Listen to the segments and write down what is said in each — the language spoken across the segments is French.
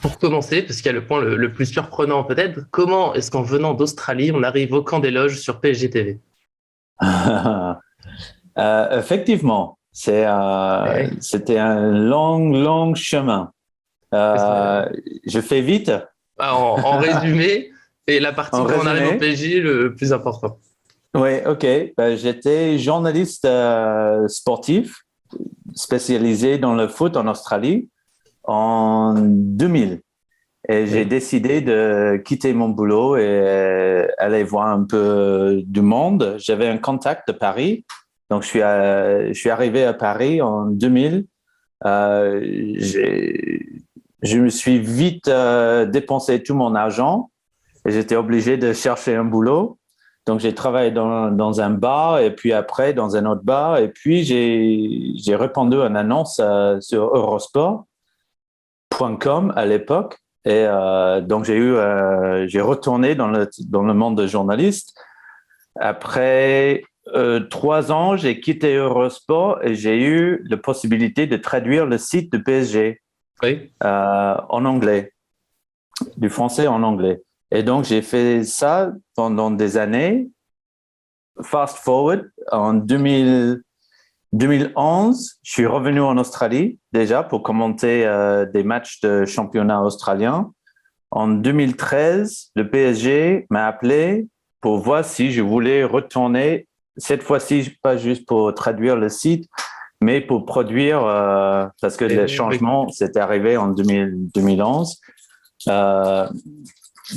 pour commencer, parce qu'il y a le point le plus surprenant peut-être, comment est-ce qu'en venant d'Australie, on arrive au camp des loges sur PSG TV? Effectivement, Eh, c'était un long chemin. oui. Euh, je fais vite. En résumé, et la partie En quand on arrive au résumé, PSG, le plus important. oui, ok. Ben, j'étais journaliste sportif spécialisé dans le foot en Australie en 2000. Et j'ai Oui, décidé de quitter mon boulot et aller voir un peu du monde. J'avais un contact de Paris. Donc, je suis arrivé à Paris en 2000. Euh, je me suis vite dépensé tout mon argent et j'étais obligé de chercher un boulot. Donc, j'ai travaillé dans un bar et puis après dans un autre bar. Et puis, j'ai répondu à une annonce sur Eurosport.com à l'époque. Et donc, j'ai retourné dans le monde de journaliste. Après 3 ans, j'ai quitté Eurosport et j'ai eu la possibilité de traduire le site de PSG oui, en anglais, du français en anglais. Et donc, j'ai fait ça pendant des années. Fast forward, en 2011, je suis revenu en Australie déjà pour commenter des matchs de championnat australien. En 2013, le PSG m'a appelé pour voir si je voulais retourner, cette fois-ci, pas juste pour traduire le site, mais pour produire, parce que le oui. changement, c'était arrivé en 2011, euh,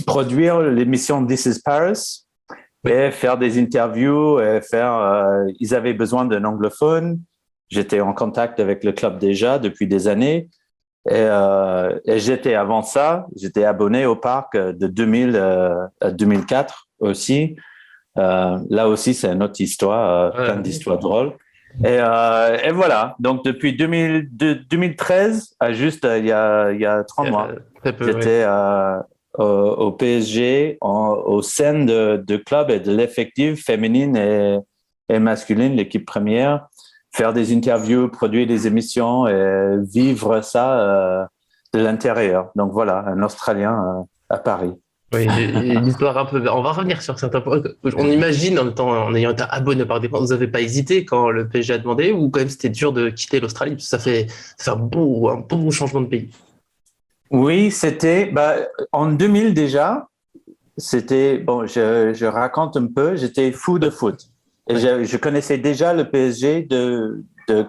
produire l'émission This is Paris Oui. et faire des interviews et ils avaient besoin d'un anglophone. J'étais en contact avec le club déjà depuis des années. Et j'étais avant ça, j'étais abonné au parc de 2000 à 2004 aussi. Là aussi, c'est une autre histoire, plein Ouais. d'histoires drôles. Et voilà, donc depuis 2013, à juste il y a 3 mois, Très peu, oui. j'étais au PSG au sein de club et de l'effectif féminine et masculine, l'équipe première, faire des interviews, produire des émissions et vivre ça de l'intérieur. Donc voilà, un Australien à Paris. Oui, une histoire un peu. On va revenir sur certains points. On imagine, en même temps, en ayant été abonné par des points, vous n'avez pas hésité quand le PSG a demandé, ou quand même c'était dur de quitter l'Australie, parce que ça fait un beau changement de pays. Oui, c'était en 2000 déjà. C'était bon. Je raconte un peu. J'étais fou de foot et Ouais. je connaissais déjà le PSG de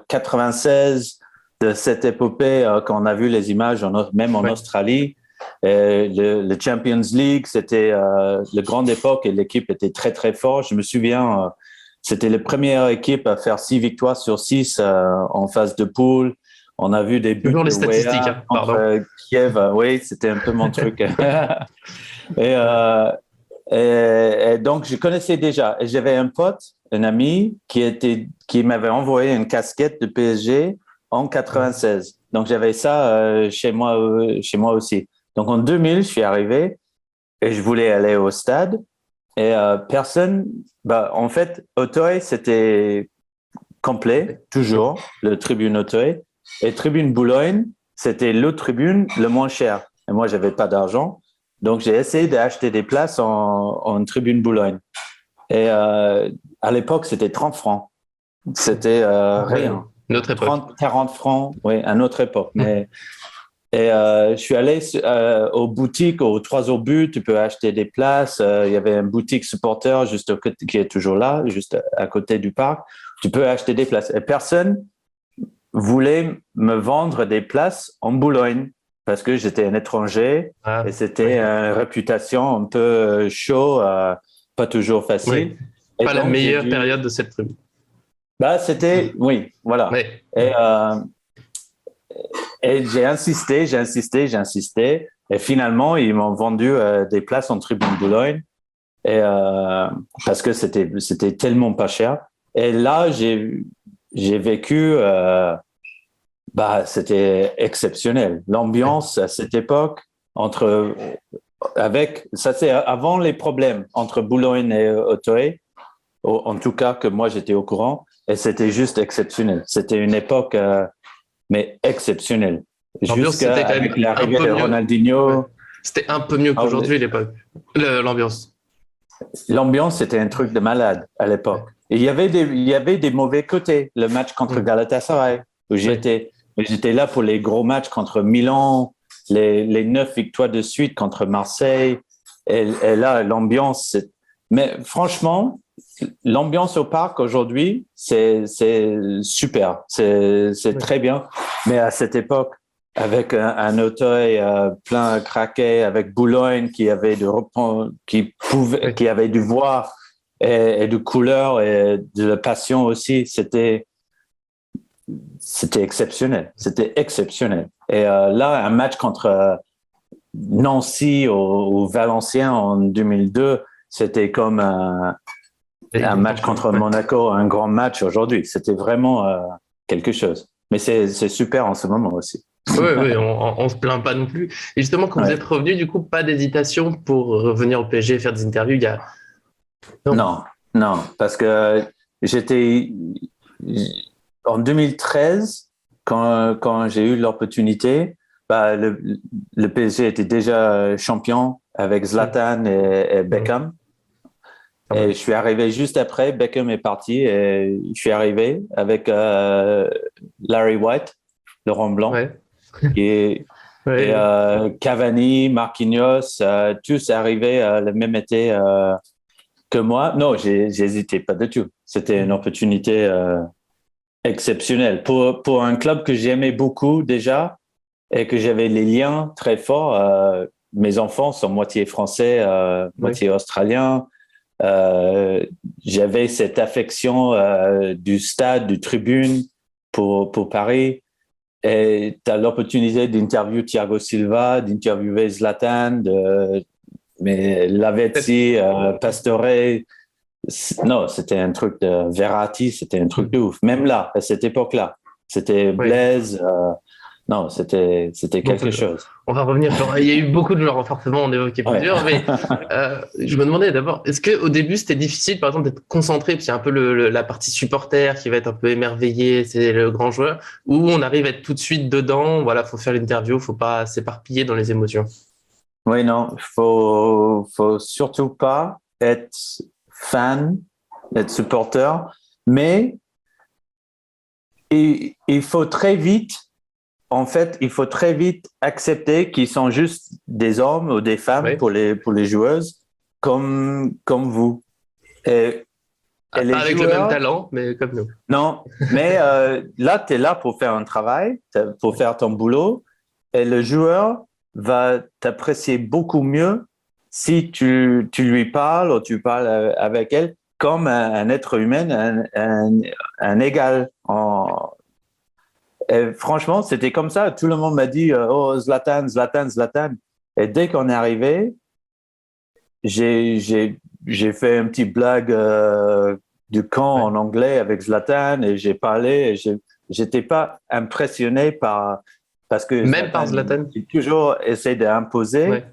96, de cette épopée quand on a vu les images même en Ouais. Australie. Le Champions League, c'était la grande époque et l'équipe était très très forte. Je me souviens, c'était la première équipe à faire 6 victoires sur 6 en phase de poule. On a vu des buts Toujours les de statistiques, Weah hein, contre pardon. Kiev. Oui, c'était un peu mon truc. Et, euh, et donc, je connaissais déjà. Et j'avais un pote, un ami, qui m'avait envoyé une casquette de PSG en Ouais. 96. Donc, j'avais ça chez moi aussi. Donc, en 2000, je suis arrivé et je voulais aller au stade. Et personne, en fait, Auteuil, c'était complet, toujours, le tribune Auteuil. Et tribune Boulogne, c'était l'autre tribune le moins cher. Et moi, j'avais pas d'argent. Donc, j'ai essayé d'acheter des places en tribune Boulogne. Et à l'époque, c'était 30 francs. C'était Ouais. rien. Notre époque. 30, 40 francs, oui, à notre époque. Je suis allé aux boutiques, aux Trois au But, tu peux acheter des places. Il y avait une boutique supporter qui est toujours là, juste à côté du parc. Tu peux acheter des places. Et personne voulait me vendre des places en Boulogne parce que j'étais un étranger et Ah, c'était oui. une réputation un peu chaud, pas toujours Oui. facile. Et Pas la donc, j'ai meilleure dû. période de cette tribu. Oui, voilà. Ouais. Et j'ai insisté. Et finalement, ils m'ont vendu des places en tribune Boulogne parce que c'était tellement pas cher. Et là, j'ai vécu, c'était exceptionnel. Ouais. L'ambiance à cette époque, ça c'est avant les problèmes entre Boulogne et Auteuil, en tout cas que moi j'étais au courant, et c'était juste exceptionnel. C'était une époque, mais exceptionnelle. L'ambiance, jusqu'à c'était quand même avec un l'arrivée peu de mieux. Ouais. Ronaldinho. C'était un peu mieux qu'aujourd'hui, l'époque. L'ambiance. L'ambiance, c'était un truc de malade à l'époque. Et il y avait des mauvais côtés. Le match contre Galatasaray, où Ouais. j'étais là pour les gros matchs contre Milan, les 9 victoires de suite contre Marseille. Et là, l'ambiance. Mais franchement, l'ambiance au parc aujourd'hui, c'est super. C'est Ouais. très bien. Mais à cette époque, avec un Auteuil plein craqué, avec Boulogne Ouais. qui avait du voix et de couleur et de la passion aussi, c'était exceptionnel. C'était exceptionnel. Et là, un match contre Nancy ou Valenciennes en 2002, c'était comme un match contre Ouais. Monaco, un grand match aujourd'hui. C'était vraiment quelque chose. Mais c'est super en ce moment aussi. Oui, oui, on se plaint pas non plus. Et justement, quand vous Ouais. êtes revenu, du coup, pas d'hésitation pour revenir au PSG et faire des interviews. Non. Non, non, parce que j'étais en 2013 quand j'ai eu l'opportunité. Bah, le PSG était déjà champion avec Zlatan et Mhm. Beckham. Quand Et même. je suis arrivé juste après. Beckham est parti et je suis arrivé avec Larry White, Laurent Blanc, Ouais. et, Ouais. Cavani, Marquinhos, tous arrivés le même été que moi. Non, j'hésitais pas du tout. C'était une opportunité exceptionnelle pour un club que j'aimais beaucoup déjà et que j'avais les liens très forts. Mes enfants sont moitié français, Ouais. moitié australien. Euh, J'avais cette affection du stade, du tribune pour Paris. Et tu as l'opportunité d'interviewer Thiago Silva, d'interviewer Zlatan, mais Lavezzi, Pastore. Non, c'était un truc de Verratti, c'était un truc de ouf. Même là, à cette époque-là, c'était Ouais. Blaise. Non, c'était Donc, quelque chose. on va revenir sur. Il y a eu beaucoup de joueurs, forcément, on évoquait Ouais. plusieurs, mais je me demandais d'abord, est-ce qu'au début c'était difficile, par exemple, d'être concentré, puis il y a un peu la partie supporter qui va être un peu émerveillé, c'est le grand joueur, ou on arrive à être tout de suite dedans, voilà, faut faire l'interview, faut pas s'éparpiller dans les émotions. Oui, non, faut surtout pas être fan, être supporter, mais il faut très vite, en fait, il faut très vite accepter qu'ils sont juste des hommes ou des femmes Ouais. pour les joueuses, comme vous. Et, et Pas les avec le même joueurs, talent, mais comme nous. non, mais là, tu es là pour faire un travail, pour faire ton boulot, et le joueur va t'apprécier beaucoup mieux si tu lui parles ou tu parles avec elle comme un être humain, un égal. Et franchement, c'était comme ça. Tout le monde m'a dit oh, Zlatan, Zlatan, Zlatan. Et dès qu'on est arrivé, j'ai, j'ai, j'ai fait un petit blague du camp Ouais. en anglais avec Zlatan et j'ai parlé et j'étais pas impressionné parce que Même par Zlatan, Zlatan. il toujours essaie d'imposer. Ouais.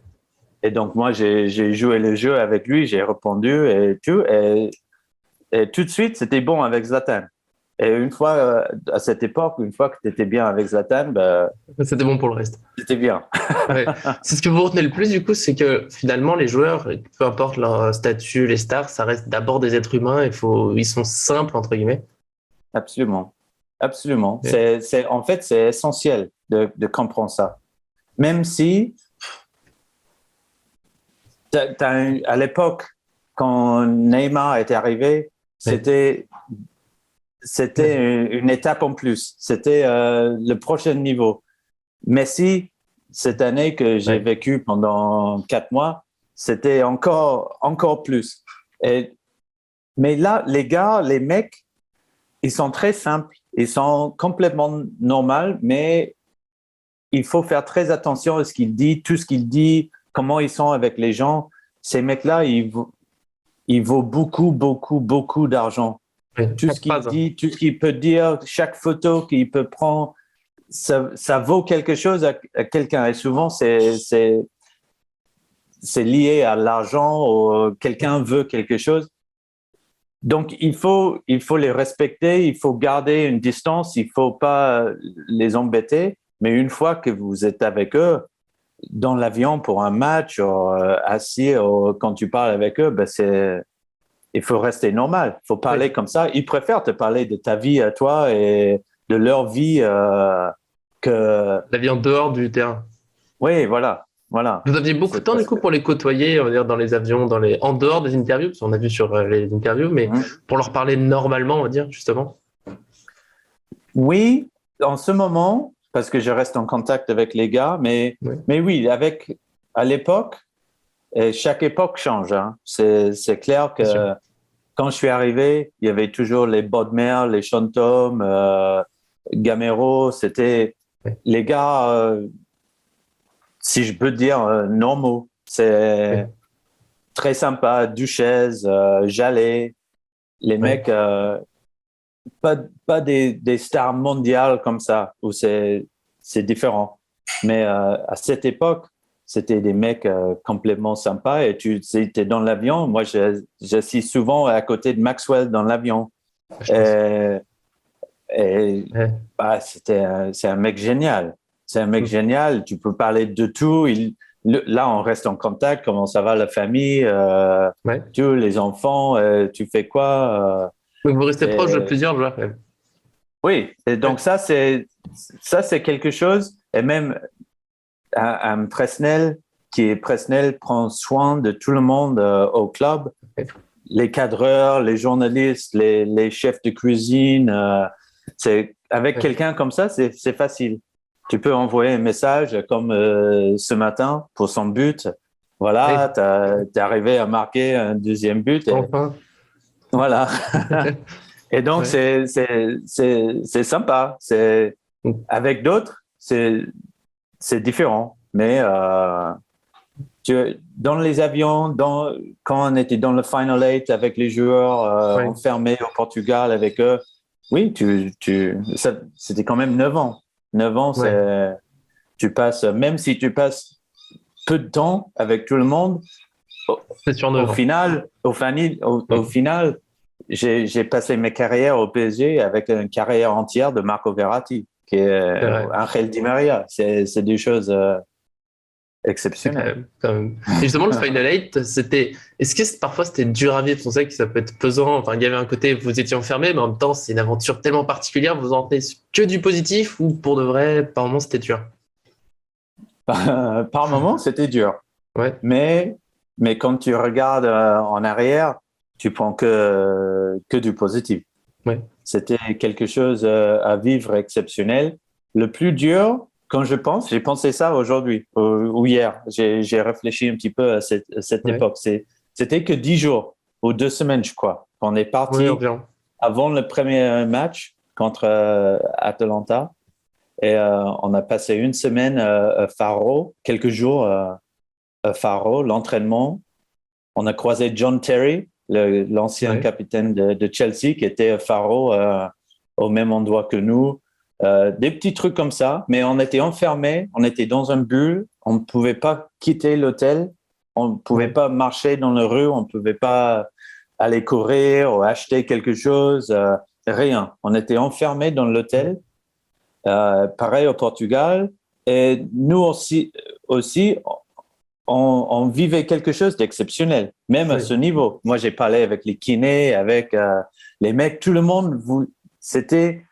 Et donc, moi, j'ai joué le jeu avec lui, j'ai répondu et tout. Et tout de suite, c'était bon avec Zlatan. Et une fois, à cette époque, une fois que tu étais bien avec Zlatan, ben, C'était bon pour le reste. c'était bien. Ouais. C'est ce que vous retenez le plus, du coup, c'est que finalement, les joueurs, peu importe leur statut, les stars, ça reste d'abord des êtres humains. Ils sont simples, entre guillemets. Absolument. Absolument. Ouais. En fait, c'est essentiel de comprendre ça. Même si, à l'époque, quand Neymar était arrivé, Ouais. c'était une étape en plus. C'était le prochain niveau. Messi, cette année que j'ai Ouais. vécu pendant 4 mois, c'était encore plus. Mais là, les gars, les mecs, ils sont très simples. Ils sont complètement normaux, mais il faut faire très attention à ce qu'il dit, tout ce qu'il dit, comment ils sont avec les gens. Ces mecs-là, ils vaut beaucoup, beaucoup, beaucoup d'argent. Ouais. Tout ce Chaque qu'il phrase, hein. dit, tout ce qu'il peut dire, chaque photo qu'il peut prendre, ça vaut quelque chose à quelqu'un. Et souvent, c'est lié à l'argent ou quelqu'un veut quelque chose. Donc, il faut les respecter, il faut garder une distance, il faut pas les embêter, Mais une fois que vous êtes avec eux, dans l'avion pour un match, assis, quand tu parles avec eux, il faut rester normal. Il faut parler comme ça. Ils préfèrent te parler de ta vie à toi et de leur vie que... La vie en dehors du terrain. Oui, voilà. Vous aviez beaucoup de temps, du coup, pour les côtoyer, on va dire, dans les avions, en dehors des interviews, parce qu'on a vu sur les interviews, mais pour leur parler normalement, on va dire, justement. Oui, en ce moment, parce que je reste en contact avec les gars, mais oui, à l'époque, et chaque époque change. Hein. C'est clair que quand je suis arrivé, il y avait toujours les Bodmer, les Shantom, Gamero, c'était les gars, si je peux dire, normaux. C'est très sympa, Duchesse, Jallet, les mecs, pas des stars mondiales comme ça, où c'est différent. Mais à cette époque, c'était des mecs complètement sympas et tu étais dans l'avion. Moi, j'assis souvent à côté de Maxwell dans l'avion. C'est un mec génial. C'est un mec génial. Tu peux parler de tout. Là, on reste en contact. Comment ça va la famille, les enfants, tu fais quoi Donc vous restez proche de plusieurs joueurs, quand même. Oui, et donc ça, c'est quelque chose. Et même un Presnel Presnel prend soin de tout le monde au club, les cadreurs, les journalistes, les chefs de cuisine. Avec quelqu'un comme ça, c'est facile. Tu peux envoyer un message comme ce matin pour son but. Voilà, t'es arrivé à marquer un deuxième but. Enfin. Voilà. Et donc, c'est sympa. Avec d'autres, c'est différent. Mais dans les avions, quand on était dans le Final Eight avec les joueurs enfermés au Portugal avec eux, oui, c'était quand même 9 ans. 9 ans, tu passes, même si tu passes peu de temps avec tout le monde, au final, j'ai passé mes carrières au PSG avec une carrière entière de Marco Verratti, qui est Angel Di Maria. C'est des choses exceptionnelles. Quand même. Et justement, le Final Eight, est-ce que parfois c'était dur à vivre? On sait que ça peut être pesant. Enfin, il y avait un côté, vous étiez enfermé, mais en même temps, c'est une aventure tellement particulière. Vous en tenez que du positif ou pour de vrai, par moments, c'était dur? Par moments, c'était dur. Mais quand tu regardes en arrière, tu prends que du positif. C'était quelque chose à vivre exceptionnel. Le plus dur, quand j'ai pensé ça aujourd'hui ou hier. J'ai réfléchi un petit peu à cette époque. C'était que 10 jours ou 2 semaines, je crois. On est parti avant le premier match contre Atalanta et on a passé une semaine à Faro, quelques jours à Faro, l'entraînement. On a croisé John Terry, l'ancien capitaine de Chelsea, qui était à Faro au même endroit que nous. Des petits trucs comme ça, mais on était enfermés, on était dans une bulle, on ne pouvait pas quitter l'hôtel, on ne pouvait pas marcher dans la rue, on ne pouvait pas aller courir ou acheter quelque chose, rien. On était enfermés dans l'hôtel, pareil au Portugal, et nous aussi on vivait quelque chose d'exceptionnel, même à ce niveau. Moi, j'ai parlé avec les kinés, avec les mecs, tout le monde, c'était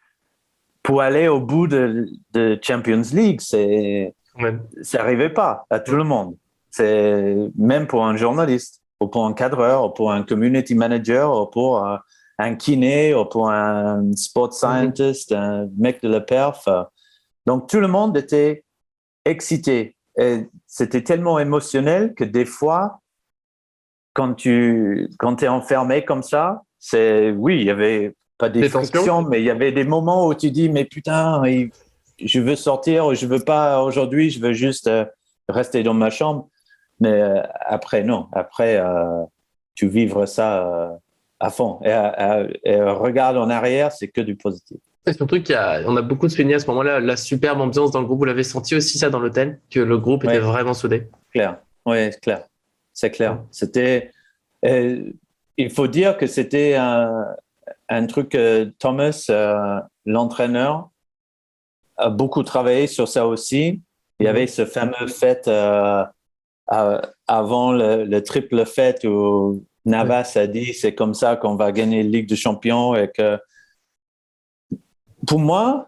pour aller au bout de Champions League, ça n'arrivait pas à tout le monde. C'est même pour un journaliste, ou pour un cadreur, ou pour un community manager, ou pour un kiné, ou pour un sport scientist, un mec de la perf. Donc, tout le monde était excité. Et c'était tellement émotionnel que des fois, quand tu es enfermé comme ça, il y avait pas des frictions, mais il y avait des moments où tu dis, mais putain, je veux sortir, je veux pas aujourd'hui, je veux juste rester dans ma chambre. Mais après, non. Après, tu vivres ça à fond. Et regarde en arrière, c'est que du positif. Et surtout on a beaucoup de souvenirs à ce moment-là, la superbe ambiance dans le groupe. Vous l'avez senti aussi ça dans l'hôtel, que le groupe était vraiment soudé? Clair. Oui, c'est clair. C'est clair. C'était... il faut dire que c'était un truc Thomas, l'entraîneur, a beaucoup travaillé sur ça aussi. Il y avait ce fameux fête avant le triple fête où Navas a dit c'est comme ça qu'on va gagner la Ligue des Champions et que pour moi,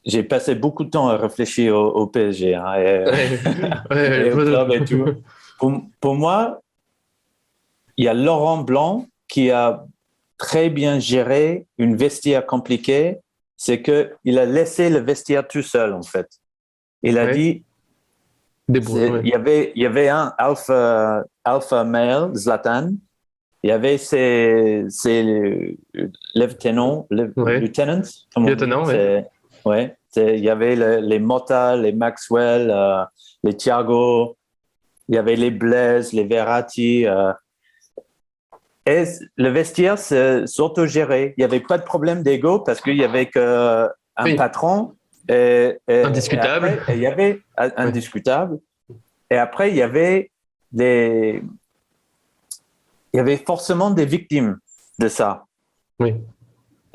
j'ai passé beaucoup de temps à réfléchir au PSG hein, et au club et tout. Pour moi, il y a Laurent Blanc qui a très bien géré une vestiaire compliquée. C'est qu'il a laissé le vestiaire tout seul, en fait. Il a dit, il y avait un alpha male, Zlatan. Il y avait ses lieutenants, il y avait les Motta, les Maxwell, les Thiago, il y avait les Blaise, les Verratti. Et le vestiaire s'auto-gérait. Il n'y avait pas de problème d'ego parce qu'il y avait qu'un patron. Indiscutable. Et il y avait indiscutable. Et après, il y avait forcément des victimes de ça. Oui.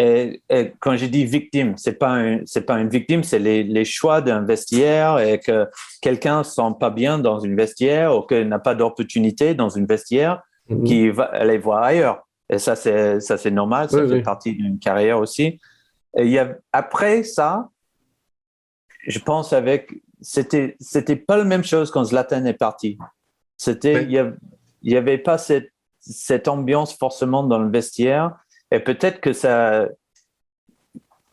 Et quand je dis victime, c'est pas une victime, c'est les choix d'un vestiaire et que quelqu'un se sent pas bien dans une vestiaire ou qu'il n'a pas d'opportunité dans une vestiaire, qui va aller voir ailleurs. Et ça c'est normal, ça fait partie d'une carrière aussi. Et après ça, je pense c'était pas la même chose quand Zlatan est parti. Il y avait pas cette ambiance forcément dans le vestiaire. Et peut-être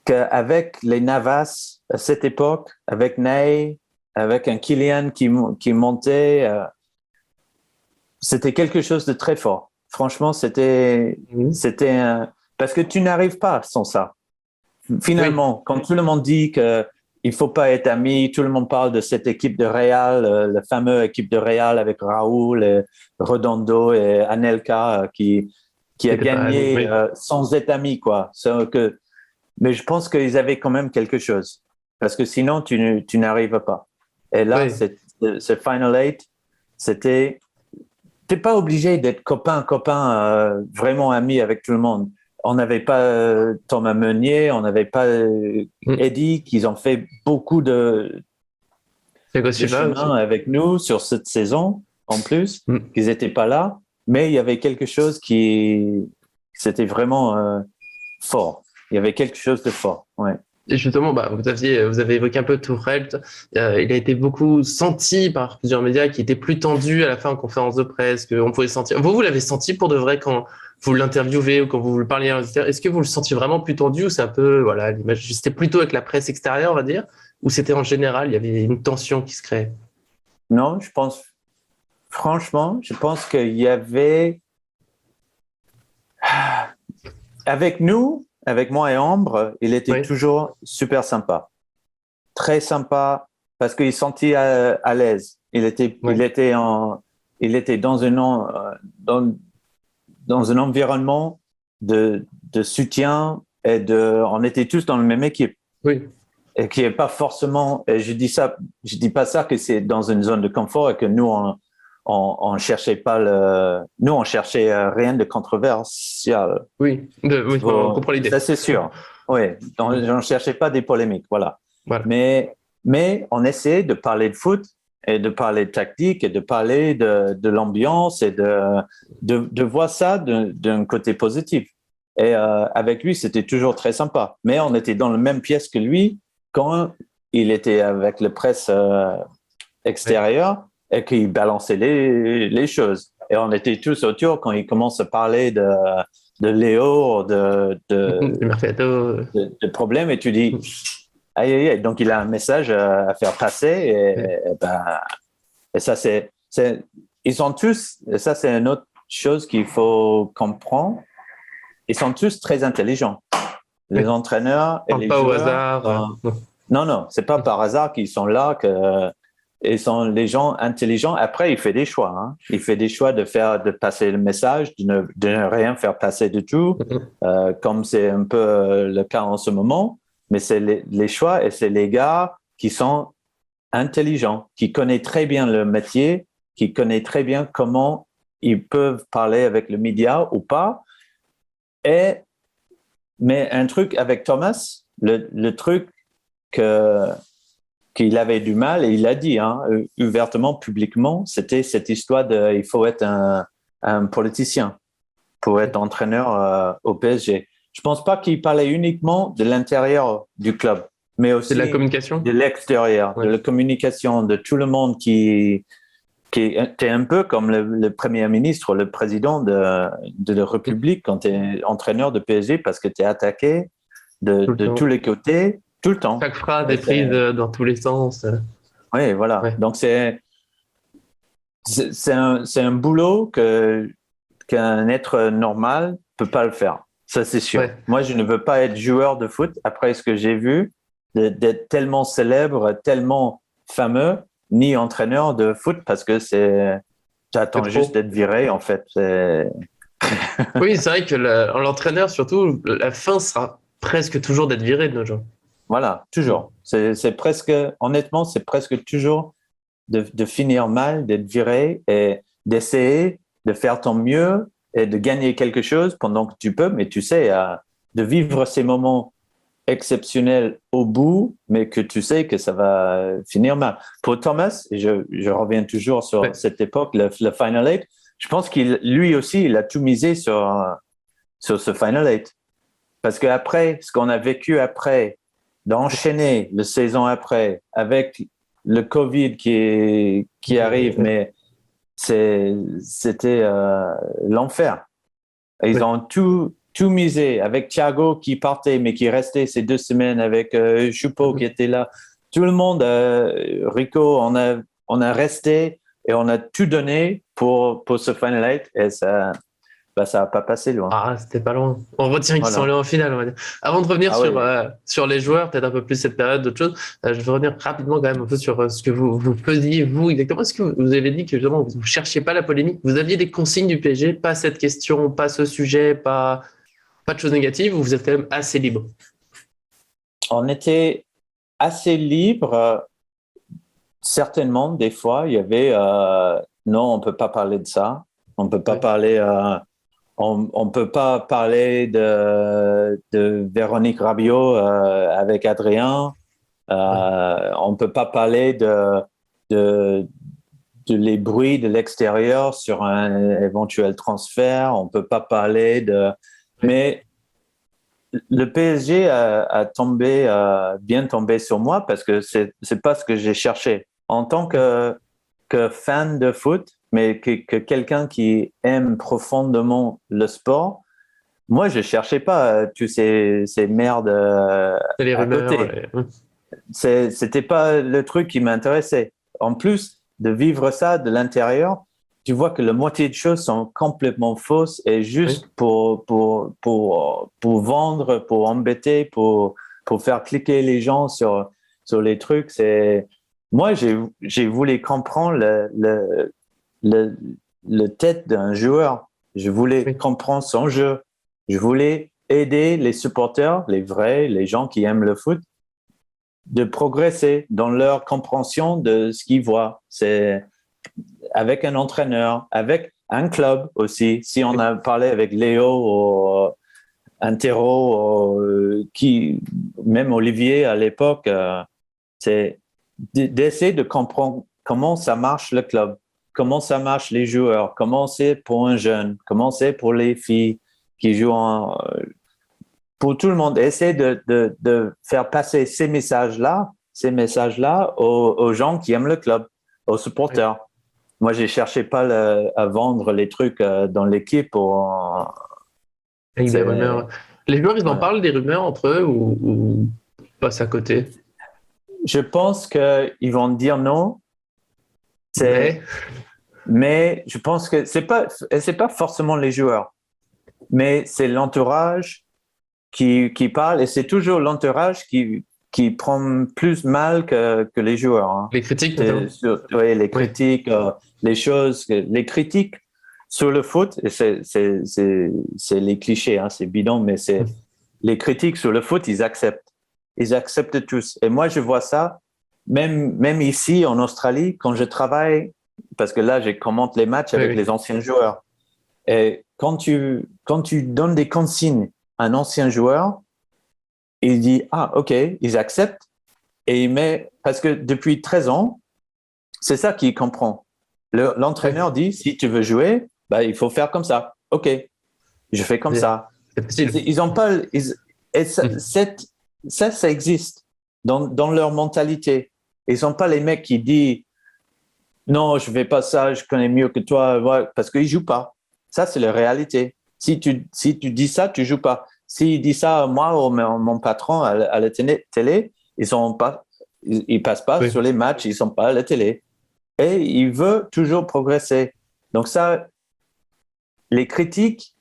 qu'avec les Navas à cette époque, avec Ney, avec un Kylian qui montait, c'était quelque chose de très fort. Franchement, c'était parce que tu n'arrives pas sans ça. Finalement, quand tout le monde dit qu'il faut pas être amis, tout le monde parle de cette équipe de Real, la fameuse équipe de Real avec Raoul, et Redondo et Anelka qui a gagné sans être amis, quoi. Mais je pense qu'ils avaient quand même quelque chose. Parce que sinon, tu n'arrives pas. Et là, ce Final Eight, t'es pas obligé d'être copain, vraiment ami avec tout le monde. On n'avait pas Thomas Meunier, on n'avait pas Eddie, qui ont fait beaucoup de chemin avec nous sur cette saison, en plus, qu'ils n'étaient pas là. Mais il y avait quelque chose c'était vraiment fort. Il y avait quelque chose de fort, ouais. Et justement, vous avez évoqué un peu Tourelle. Il a été beaucoup senti par plusieurs médias qui était plus tendu à la fin en conférence de presse, qu'on pouvait sentir. Vous l'avez senti pour de vrai quand vous l'interviewez ou quand vous le parliez à l'investiteur. Est-ce que vous le sentiez vraiment plus tendu ou c'est un peu, l'image, c'était plutôt avec la presse extérieure, on va dire, ou c'était en général, il y avait une tension qui se créait? Non, franchement, je pense qu'il y avait, avec moi et Ambre, il était toujours super sympa. Très sympa, parce qu'il sentit à l'aise. Il était dans un environnement de soutien et on était tous dans la même équipe. Oui. Et qui est pas forcément, et je dis pas ça que c'est dans une zone de confort et que nous, on cherchait pas on cherchait rien de controversial. Oui, on comprend l'idée. Ça, c'est sûr. Oui, on ne cherchait pas des polémiques, voilà. Mais on essayait de parler de foot et de parler de tactique et de parler de l'ambiance et de voir ça d'un côté positif. Et avec lui, c'était toujours très sympa. Mais on était dans la même pièce que lui quand il était avec la presse extérieure et qu'il balançait les choses. Et on était tous autour quand il commence à parler de Léo, de problèmes, et tu dis, aïe, aïe, aïe. Donc il a un message à faire passer, et ça, ils sont tous, et ça, c'est une autre chose qu'il faut comprendre, ils sont tous très intelligents. Les entraîneurs et les joueurs. Pas au hasard. Non, c'est pas par hasard qu'ils sont là, ils sont les gens intelligents. Après, il fait des choix. Hein. Il fait des choix de passer le message, de ne rien faire passer du tout, comme c'est un peu le cas en ce moment. Mais c'est les choix et c'est les gars qui sont intelligents, qui connaissent très bien le métier, qui connaissent très bien comment ils peuvent parler avec le média ou pas. Mais un truc avec Thomas, le truc qu'il avait du mal, et il l'a dit ouvertement, publiquement, c'était cette histoire de il faut être un politicien pour être entraîneur au PSG. Je pense pas qu'il parlait uniquement de l'intérieur du club, mais C'est de la aussi communication? de l'extérieur, de Ouais. la communication, de tout le monde qui était un peu comme le premier ministre, le président de la République quand tu es entraîneur de PSG parce que tu es attaqué Tout le de tous temps. les côtés, tout le temps. Chaque phrase Et est prise dans tous les sens. oui, voilà. Ouais. Donc, c'est un boulot qu'un être normal peut pas le faire. Ça, c'est sûr. Ouais. Moi, je ne veux pas être joueur de foot après ce que j'ai vu, d'être tellement célèbre, tellement fameux, ni entraîneur de foot parce que C'est j'attends juste trop. d'être viré, en fait. Oui, c'est vrai que l'entraîneur, surtout, la fin sera presque toujours d'être viré de nos jours. Voilà, toujours. C'est presque, honnêtement, c'est presque toujours de finir mal, d'être viré et d'essayer de faire ton mieux et de gagner quelque chose pendant que tu peux, mais tu sais, de vivre ces moments exceptionnels au bout, mais que tu sais que ça va finir mal. Pour Thomas, et je reviens toujours sur Ouais. cette époque, le Final Eight, je pense qu'il, lui aussi, il a tout misé sur ce Final Eight. Parce qu'après, ce qu'on a vécu après, d'enchaîner le saison après, avec le Covid qui arrive, mais c'était l'enfer. Ils Ouais. ont tout misé avec Thiago qui partait, mais qui restait ces 2 semaines, avec Choupo qui était là. Tout le monde, Rico, on a resté et on a tout donné pour ce Final Eight et ça n'a pas passé loin. Ah, c'était pas loin. On retient qu'ils sont Voilà. allés en finale, on va dire. Avant de revenir Ah oui. sur les joueurs, peut-être un peu plus cette période, d'autres choses, je veux revenir rapidement quand même un peu sur ce que vous faisiez, vous, exactement. Est-ce que vous avez dit que justement, vous ne cherchiez pas la polémique? Vous aviez des consignes du PSG, pas cette question, pas ce sujet, pas de choses négatives, ou vous êtes quand même assez libre? On était assez libre. Certainement, des fois, il y avait non, on peut pas parler de ça. On peut pas Ouais. parler. On peut pas parler de Véronique Rabiot avec Adrien. Ouais. On peut pas parler de, de les bruits de l'extérieur sur un éventuel transfert. On peut pas parler de. Ouais. Mais le PSG a tombé, bien tombé sur moi parce que c'est pas ce que j'ai cherché. En tant que fan de foot, mais que quelqu'un qui aime profondément le sport, moi, je cherchais pas, tu sais, ces merdes C'est les à rumeurs. côté. C'était pas le truc qui m'intéressait. En plus de vivre ça de l'intérieur, tu vois que la moitié de choses sont complètement fausses et Oui. juste pour vendre, pour embêter, pour faire cliquer les gens sur les trucs. Moi, j'ai voulu comprendre le, le tête d'un joueur. Je voulais Oui. comprendre son jeu. Je voulais aider les supporters, les vrais, les gens qui aiment le foot, de progresser dans leur compréhension de ce qu'ils voient. C'est avec un entraîneur, avec un club aussi. Si on a parlé avec Léo ou Antero, même Olivier à l'époque, c'est d'essayer de comprendre comment ça marche le club, comment ça marche les joueurs, comment c'est pour un jeune, comment c'est pour les filles qui jouent pour tout le monde, essayer de faire passer ces messages-là aux gens qui aiment le club, aux Oui. supporters. Moi, je ne cherchais pas à vendre les trucs dans l'équipe. Avec des rumeurs. C'est, Les joueurs, ils en voilà. parlent des rumeurs entre eux ou passent à côté? Je pense qu'ils vont dire non, Mais, mais je pense que c'est pas forcément les joueurs, mais c'est l'entourage qui parle et c'est toujours l'entourage qui prend plus mal que les joueurs. Hein. les critiques notamment. Ouais, les Oui. critiques, les critiques sur le foot, et c'est les clichés, hein, c'est bidon, mais c'est les critiques sur le foot, ils acceptent. Ils acceptent tous. Et moi, je vois ça, même ici en Australie, quand je travaille, parce que là, je commente les matchs Oui, avec oui. les anciens joueurs. Et quand tu donnes des consignes à un ancien joueur, il dit, ah, OK, ils acceptent. Et il met, parce que depuis 13 ans, c'est ça qu'il comprend. L'entraîneur dit, si tu veux jouer, bah, il faut faire comme ça. OK, je fais comme ça. C'est facile. Ils ont pas, et ça existe dans leur mentalité. Ils sont pas les mecs qui disent, non, je vais pas ça, je connais mieux que toi, ouais, parce qu'ils jouent pas. Ça, c'est la réalité. Si tu dis ça, tu joues pas. S'il dit ça, moi ou mon patron à la télé, ils passent pas sur les matchs, ils sont pas à la télé. Et il veut toujours progresser. Donc ça, les critiques,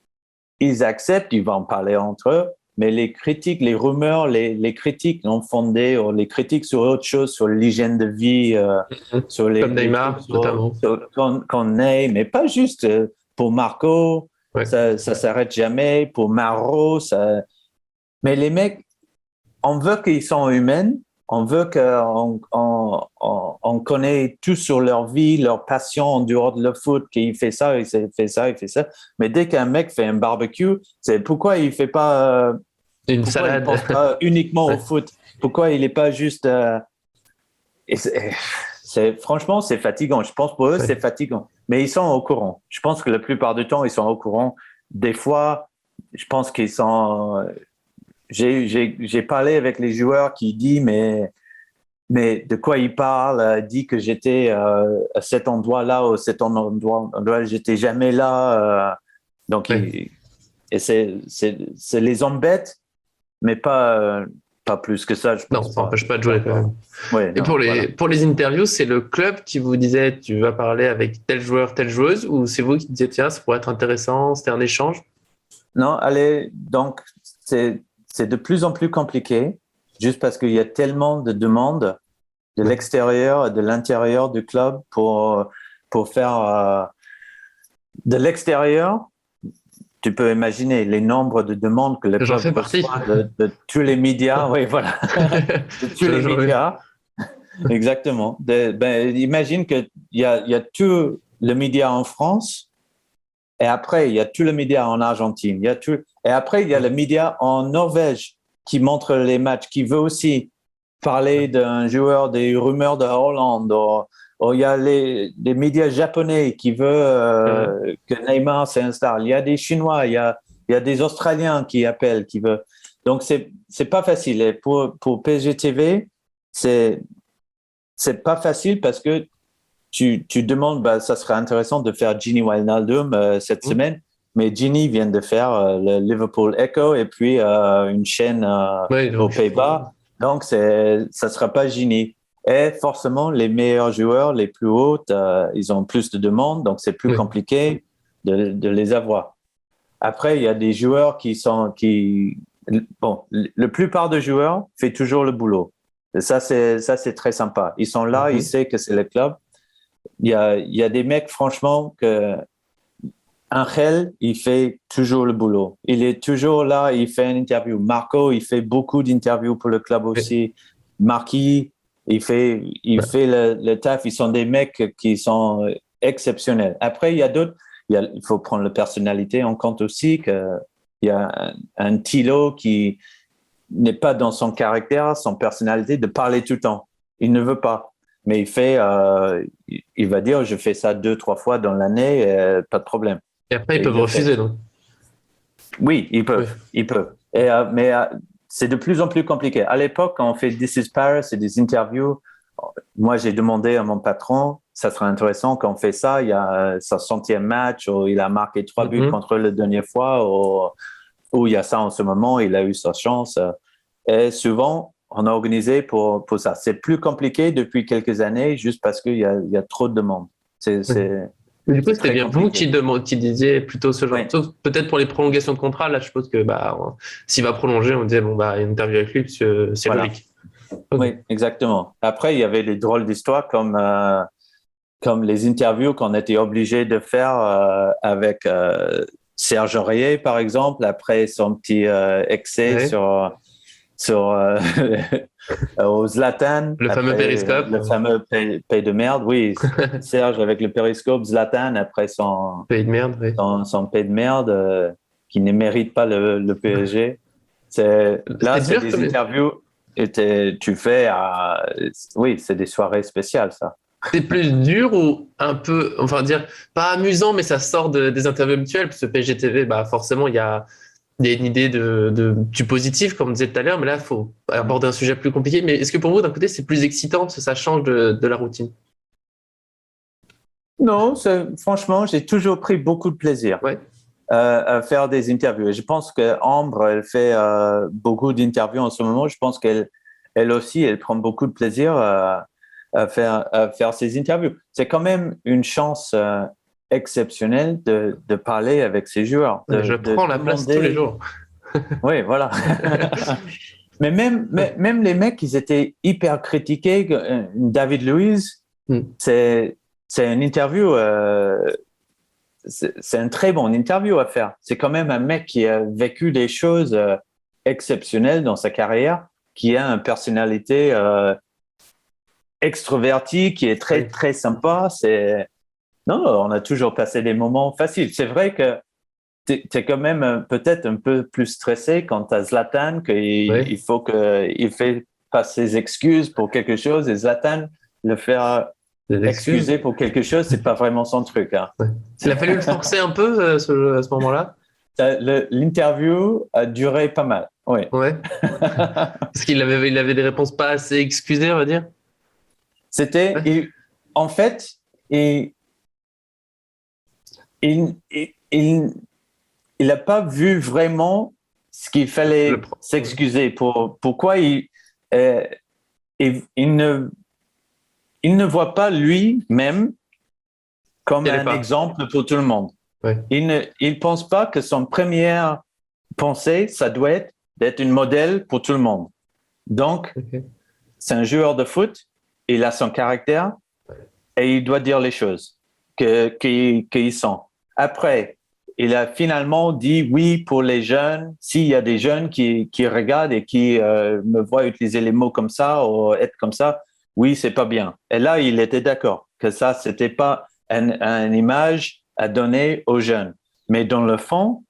ils acceptent, ils vont en parler entre eux, mais les critiques, les rumeurs, les critiques non fondées, ou les critiques sur autre chose, sur l'hygiène de vie, sur Comme Neymar, notamment. qu'on ait, mais pas juste pour Marco, Ouais. ça s'arrête jamais, pour Maro, mais les mecs, on veut qu'ils sont humains, on veut qu'on connaît tout sur leur vie, leur passion en dehors de le foot, qu'il fait ça, il fait ça, il fait ça. Mais dès qu'un mec fait un barbecue, c'est pourquoi il fait pas une salade. Il pense pas uniquement au foot. Pourquoi il n'est pas juste franchement, c'est fatigant. Je pense pour eux, c'est fatigant. Mais ils sont au courant. Je pense que la plupart du temps, ils sont au courant. Des fois, je pense qu'ils sont. J'ai parlé avec les joueurs qui disent mais de quoi ils parlent, dit que j'étais à cet endroit-là ou cet endroit, j'étais jamais là. Donc, c'est les embête, mais pas plus que ça. Je pense non, ça n'empêche pas de jouer quand même. Ouais, et pour les interviews, c'est le club qui vous disait tu vas parler avec tel joueur, telle joueuse, ou c'est vous qui disiez tiens, ça pourrait être intéressant, c'était un échange? Non, allez, donc c'est de plus en plus compliqué, juste parce qu'il y a tellement de demandes de l'extérieur et de l'intérieur du club pour faire de l'extérieur. Tu peux imaginer les nombres de demandes que le club reçoit de tous les médias. Oui, voilà, de tous les médias. Exactement. Imagine qu'il y a tout le média en France, et après, il y a tout le média en Argentine. Et après, il y a le média en Norvège qui montre les matchs, qui veut aussi parler d'un joueur, des rumeurs de Hollande. Ou il y a des médias japonais qui veulent que Neymar s'installe. Il y a des Chinois, il y a des Australiens qui appellent, qui veulent. Donc, c'est pas facile. Et pour PSG TV, c'est pas facile parce que tu demandes, ça serait intéressant de faire Gini Wijnaldum cette semaine, mais Gini vient de faire le Liverpool Echo et puis une chaîne aux Pays-Bas. Donc, ça sera pas Gini. Et forcément, les meilleurs joueurs, les plus hautes, ils ont plus de demandes, donc c'est plus compliqué de les avoir. Après, il y a des joueurs bon, la plupart des joueurs font toujours le boulot. Et ça, c'est très sympa. Ils sont là, ils savent que c'est le club. Il y a des mecs, franchement, que Angel, il fait toujours le boulot. Il est toujours là, il fait une interview. Marco, il fait beaucoup d'interviews pour le club aussi. Marquis, il fait le taf. Ils sont des mecs qui sont exceptionnels. Après, il y a d'autres. Il faut prendre la personnalité en compte aussi. Il y a un Thilo qui n'est pas dans son caractère, son personnalité, de parler tout le temps. Il ne veut pas. Mais il va dire, je fais ça 2-3 fois dans l'année, pas de problème. Et après, ils peuvent refuser, donc. Oui, ils peuvent. Ils peuvent. Mais c'est de plus en plus compliqué. À l'époque, quand on fait This is Paris et des interviews, moi, j'ai demandé à mon patron, ça serait intéressant quand on fait ça, il y a son 100e match, où il a marqué 3 buts contre eux la dernière fois, ou il y a ça en ce moment, il a eu sa chance. Et souvent, on a organisé pour ça. C'est plus compliqué depuis quelques années, juste parce qu'il y a trop de demandes. Mais du coup, c'était bien vous qui disiez plutôt ce genre de choses. Peut-être pour les prolongations de contrat, là, je suppose que s'il va prolonger, on disait, une interview avec lui, parce que c'est logique. Okay. Oui, exactement. Après, il y avait des drôles d'histoires comme les interviews qu'on était obligé de faire avec Serge Aurier, par exemple, après son petit excès au Zlatan. Le fameux périscope. Le fameux paix de merde, oui. Serge avec le périscope, Zlatan après son paix de merde, son paix de merde qui ne mérite pas le PSG. Là, c'est dur des comme... interviews et tu fais oui, c'est des soirées spéciales, ça. C'est plus dur ou un peu, enfin dire, pas amusant, mais ça sort des interviews habituelles, parce que PGTV, bah forcément, il y a une idée du positif, comme on disait tout à l'heure, mais là, il faut aborder un sujet plus compliqué. Mais est-ce que pour vous, d'un côté, c'est plus excitant, parce que ça change de la routine? Non, franchement, j'ai toujours pris beaucoup de plaisir Ouais, à faire des interviews. Et je pense que Ambre, elle fait beaucoup d'interviews en ce moment. Je pense elle aussi, elle prend beaucoup de plaisir à faire ces interviews. C'est quand même une chance exceptionnelle de parler avec ces joueurs, je de prends la place tous les demander. jours. Oui, voilà. Mais même les mecs, ils étaient hyper critiqués. David Luiz, Hmm. c'est une interview, c'est un très bon interview à faire. C'est quand même un mec qui a vécu des choses exceptionnelles dans sa carrière, qui a une personnalité extrovertie, qui est très, Oui. très sympa. Non, on a toujours passé des moments faciles. C'est vrai que t'es quand même peut-être un peu plus stressé quand t'as Zlatan, qu'il Ouais. faut qu'il fait pas ses excuses pour quelque chose, et Zlatan, le faire Des excuses. excuser pour quelque chose, c'est pas vraiment son truc, hein. Ouais. Il a fallu le forcer un peu à ce moment-là. L'interview a duré pas mal, oui. Ouais. Parce qu'il avait des réponses pas assez excusées, on va dire. C'était, Ouais. en fait, il, il, il, il, il n'a pas vu vraiment ce qu'il fallait Ouais. s'excuser pour. Pourquoi euh, il ne voit pas lui-même comme Il est un pas. exemple pour tout le monde. Ouais. Il pense pas que son première pensée, ça doit être d'être une modèle pour tout le monde. Donc, Ok. c'est un joueur de foot, il a son caractère et il doit dire les choses qu'il sent. Après, il a finalement dit oui pour les jeunes. S'il y a des jeunes qui regardent et qui me voient utiliser les mots comme ça ou être comme ça, oui, c'est pas bien. Et là, il était d'accord que ça, c'était pas une image à donner aux jeunes. Mais dans le fond,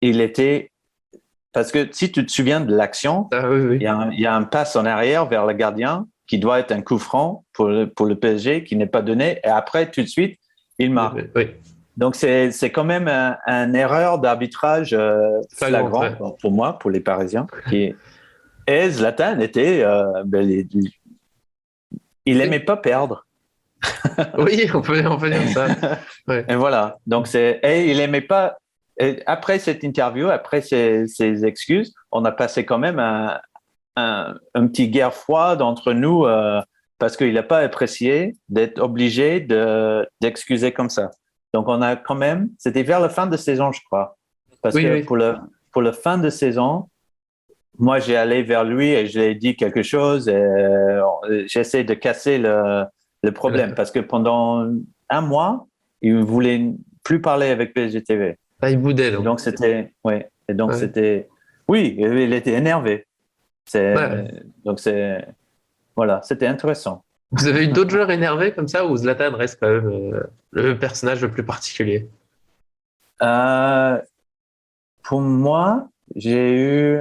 il était... Parce que si tu te souviens de l'action, Ah oui, oui. il y a un passe en arrière vers le gardien qui doit être un coup franc pour le PSG qui n'est pas donné. Et après, tout de suite, il Oui. marque. Oui. Donc, c'est quand même une erreur d'arbitrage Flagrante, flagrant ouais. pour moi, pour les Parisiens. Et Zlatan était, il aimait pas perdre. Oui, on peut dire ça. Ouais. Et voilà. Donc, et il aimait pas. Et après cette interview, après ces excuses, on a passé quand même un petit guerre froide entre nous parce qu'il n'a pas apprécié d'être obligé d'excuser comme ça. Donc, on a quand même, c'était vers la fin de saison, je crois. Parce Oui, que oui. pour la fin de saison, moi, j'ai allé vers lui et je lui ai dit quelque chose et j'essaie de casser le problème parce que pendant un mois, il ne voulait plus parler avec PSGTV. Ah, il boudait, Et donc. donc, Ouais. oui, il était énervé. Ouais. Donc, voilà, c'était intéressant. Vous avez eu d'autres joueurs énervés comme ça, ou Zlatan reste quand même le personnage le plus particulier? Euh, pour moi, j'ai eu,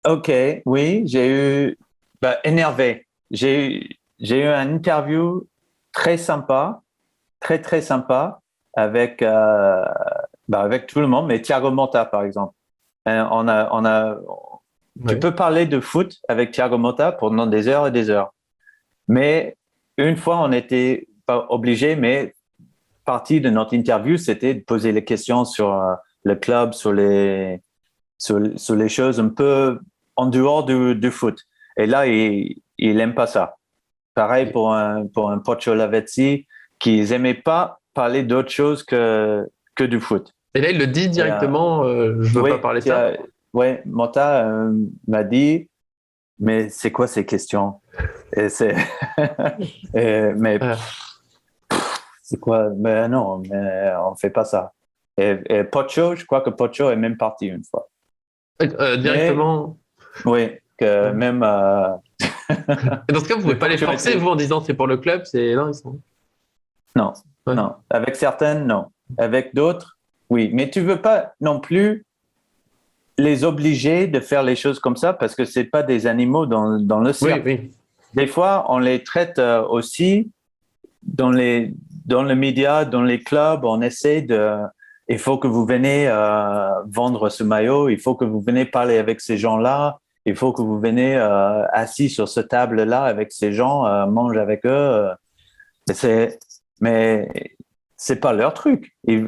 ok, oui, j'ai eu, énervé. J'ai eu une interview très sympa, très, très sympa avec tout le monde, mais Thiago Motta, par exemple. Tu Ouais. peux parler de foot avec Thiago Motta pendant des heures et des heures. Mais une fois, on n'était pas obligé, mais partie de notre interview, c'était de poser les questions sur le club, sur les choses un peu en dehors du foot. Et là, il aime pas ça. Pareil pour un Pocho Lavezzi, qui n'aimait pas parler d'autre chose que du foot. Et là, il le dit Et, directement, je veux pas oui, parler de ça. ouais, Mota m'a dit, mais c'est quoi ces questions? Et mais Ah. c'est quoi? Mais non, mais on fait pas ça. Et Pocho, je crois que Pocho est même parti une fois. Mais Directement. oui, que Ouais. même Et dans ce cas, vous mais pouvez pas les Pocho forcer, était vous, en disant c'est pour le club, c'est. Non, ils sont. non, Ouais. non. Avec certaines, non. Avec d'autres, oui. Mais tu veux pas non plus les obliger de faire les choses comme ça parce que c'est pas des animaux dans le Oui, cirque. oui. Des fois, on les traite aussi dans les médias, dans les clubs, on essaie il faut que vous venez vendre ce maillot, il faut que vous venez parler avec ces gens-là, il faut que vous venez assis sur cette table-là avec ces gens, mange avec eux. Mais c'est pas leur truc. Ils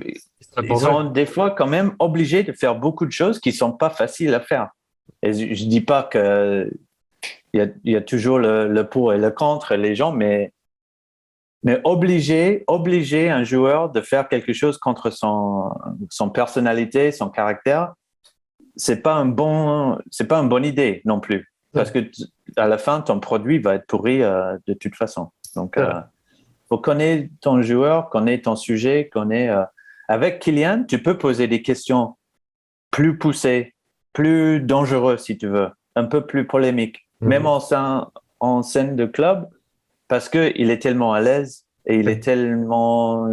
sont des fois quand même obligés de faire beaucoup de choses qui sont pas faciles à faire. Et je dis pas que il y a toujours le pour et le contre les gens, mais obliger un joueur de faire quelque chose contre son personnalité, son caractère, c'est pas une bonne idée non plus. Parce que à la fin, ton produit va être pourri de toute façon. Donc, faut connaître ton joueur, connaître ton sujet, avec Kylian, tu peux poser des questions plus poussées, plus dangereuses si tu veux, un peu plus polémiques, même en scène de club, parce que il est tellement à l'aise et il est tellement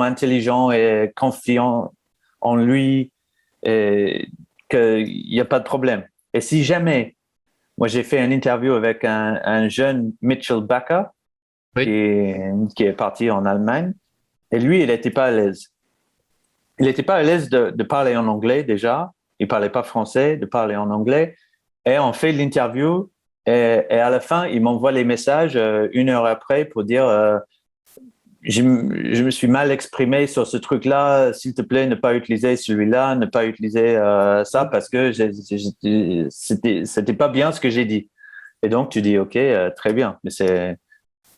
intelligent et confiant en lui et qu'il n'y a pas de problème. Et si jamais, moi j'ai fait une interview avec un jeune Mitchell Bakker qui est parti en Allemagne, et lui, il n'était pas à l'aise. Il n'était pas à l'aise de parler en anglais déjà, il ne parlait pas français, de parler en anglais, et on fait l'interview, et à la fin, il m'envoie les messages 1 heure après pour dire je me suis mal exprimé sur ce truc-là, s'il te plaît, ne pas utiliser celui-là, ne pas utiliser ça, parce que c'était pas bien ce que j'ai dit. Et donc, tu dis, OK, très bien, mais c'est...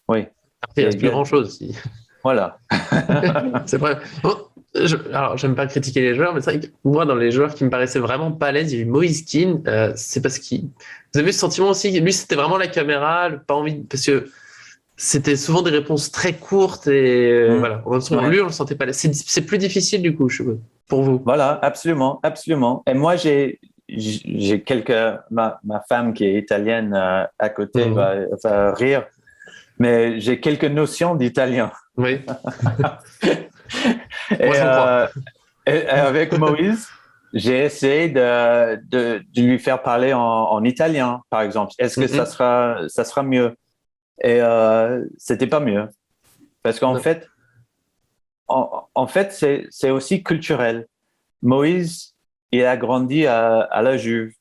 Oui. Après, il reste plus grand-chose aussi. Voilà. C'est vrai. Bon, alors, j'aime pas critiquer les joueurs, mais c'est vrai que moi, dans les joueurs qui me paraissaient vraiment pas à l'aise, il y a eu Moise Kean. C'est parce qu'il. Vous avez ce sentiment aussi que lui, c'était vraiment la caméra, pas envie. Parce que c'était souvent des réponses très courtes et voilà. Lui, on le sentait pas à l'aise. C'est plus difficile du coup, je suppose, pour vous. Voilà, absolument, absolument. Et moi, j'ai ma femme qui est italienne à côté va rire, mais j'ai quelques notions d'italien. Oui. Et avec Moïse, j'ai essayé de lui faire parler en italien, par exemple. Est-ce que ça sera mieux? Et c'était pas mieux, parce qu'en fait, c'est aussi culturel. Moïse, il a grandi à la Juve,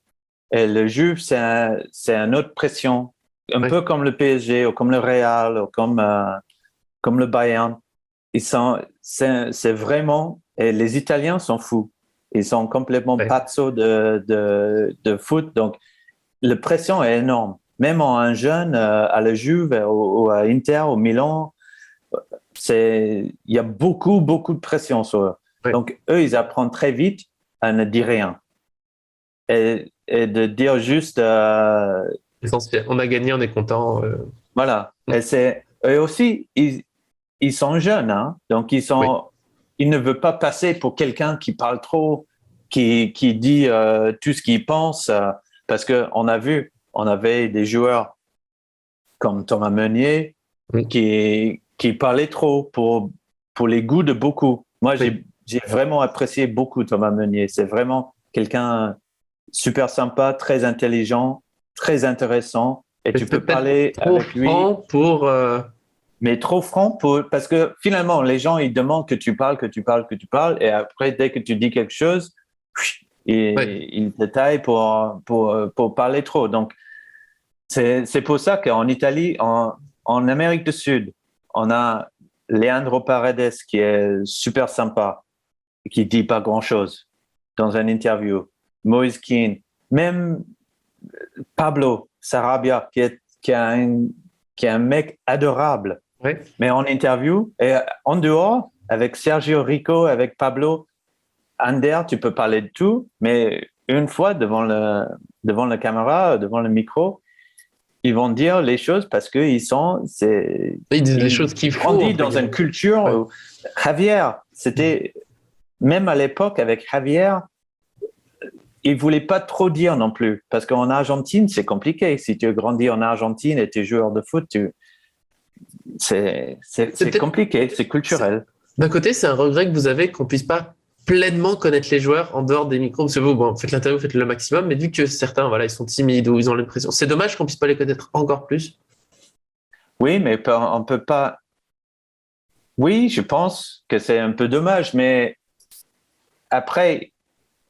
et le Juve, c'est une autre pression, un peu comme le PSG ou comme le Real ou comme le Bayern. C'est vraiment, et les Italiens sont fous. Ils sont complètement pazzo de foot. Donc, la pression est énorme. Même en un jeune, à la Juve, ou à Inter, au Milan, il y a beaucoup, beaucoup de pression sur eux. Donc, eux, ils apprennent très vite à ne dire rien. Et de dire juste... Essentiel. On a gagné, on est content. Voilà. Et eux aussi, ils sont jeunes, hein? Donc ils ne veulent pas passer pour quelqu'un qui parle trop, qui dit tout ce qu'il pense, parce que on avait des joueurs comme Thomas Meunier qui parlait trop pour les goûts de beaucoup. Moi, j'ai vraiment apprécié beaucoup Thomas Meunier. C'est vraiment quelqu'un super sympa, très intelligent, très intéressant, et tu peux parler avec lui. Mais trop franc parce que finalement, les gens, ils demandent que tu parles, et après, dès que tu dis quelque chose, ils te taillent pour parler trop. Donc, c'est pour ça qu'en Italie, en Amérique du Sud, on a Leandro Paredes qui est super sympa, qui dit pas grand-chose dans une interview. Moise Kean, même Pablo Sarabia, qui est un mec adorable. Mais en interview, et en dehors, avec Sergio Rico, avec Pablo, Ander, tu peux parler de tout, mais une fois devant la caméra, devant le micro, ils vont dire les choses parce qu'ils disent les choses qu'il faut. On dit dans une culture où Javier, c'était, même à l'époque avec Javier, il voulait pas trop dire non plus, parce qu'en Argentine, c'est compliqué. Si tu grandis en Argentine et tu es joueur de foot, c'est compliqué, c'est culturel. D'un côté, c'est un regret que vous avez qu'on puisse pas pleinement connaître les joueurs en dehors des micros. Parce que vous, bon, faites l'interview, faites le maximum, mais vu que certains, voilà, ils sont timides ou ils ont l'impression, c'est dommage qu'on puisse pas les connaître encore plus. Oui, mais on peut pas. Oui, je pense que c'est un peu dommage, mais après,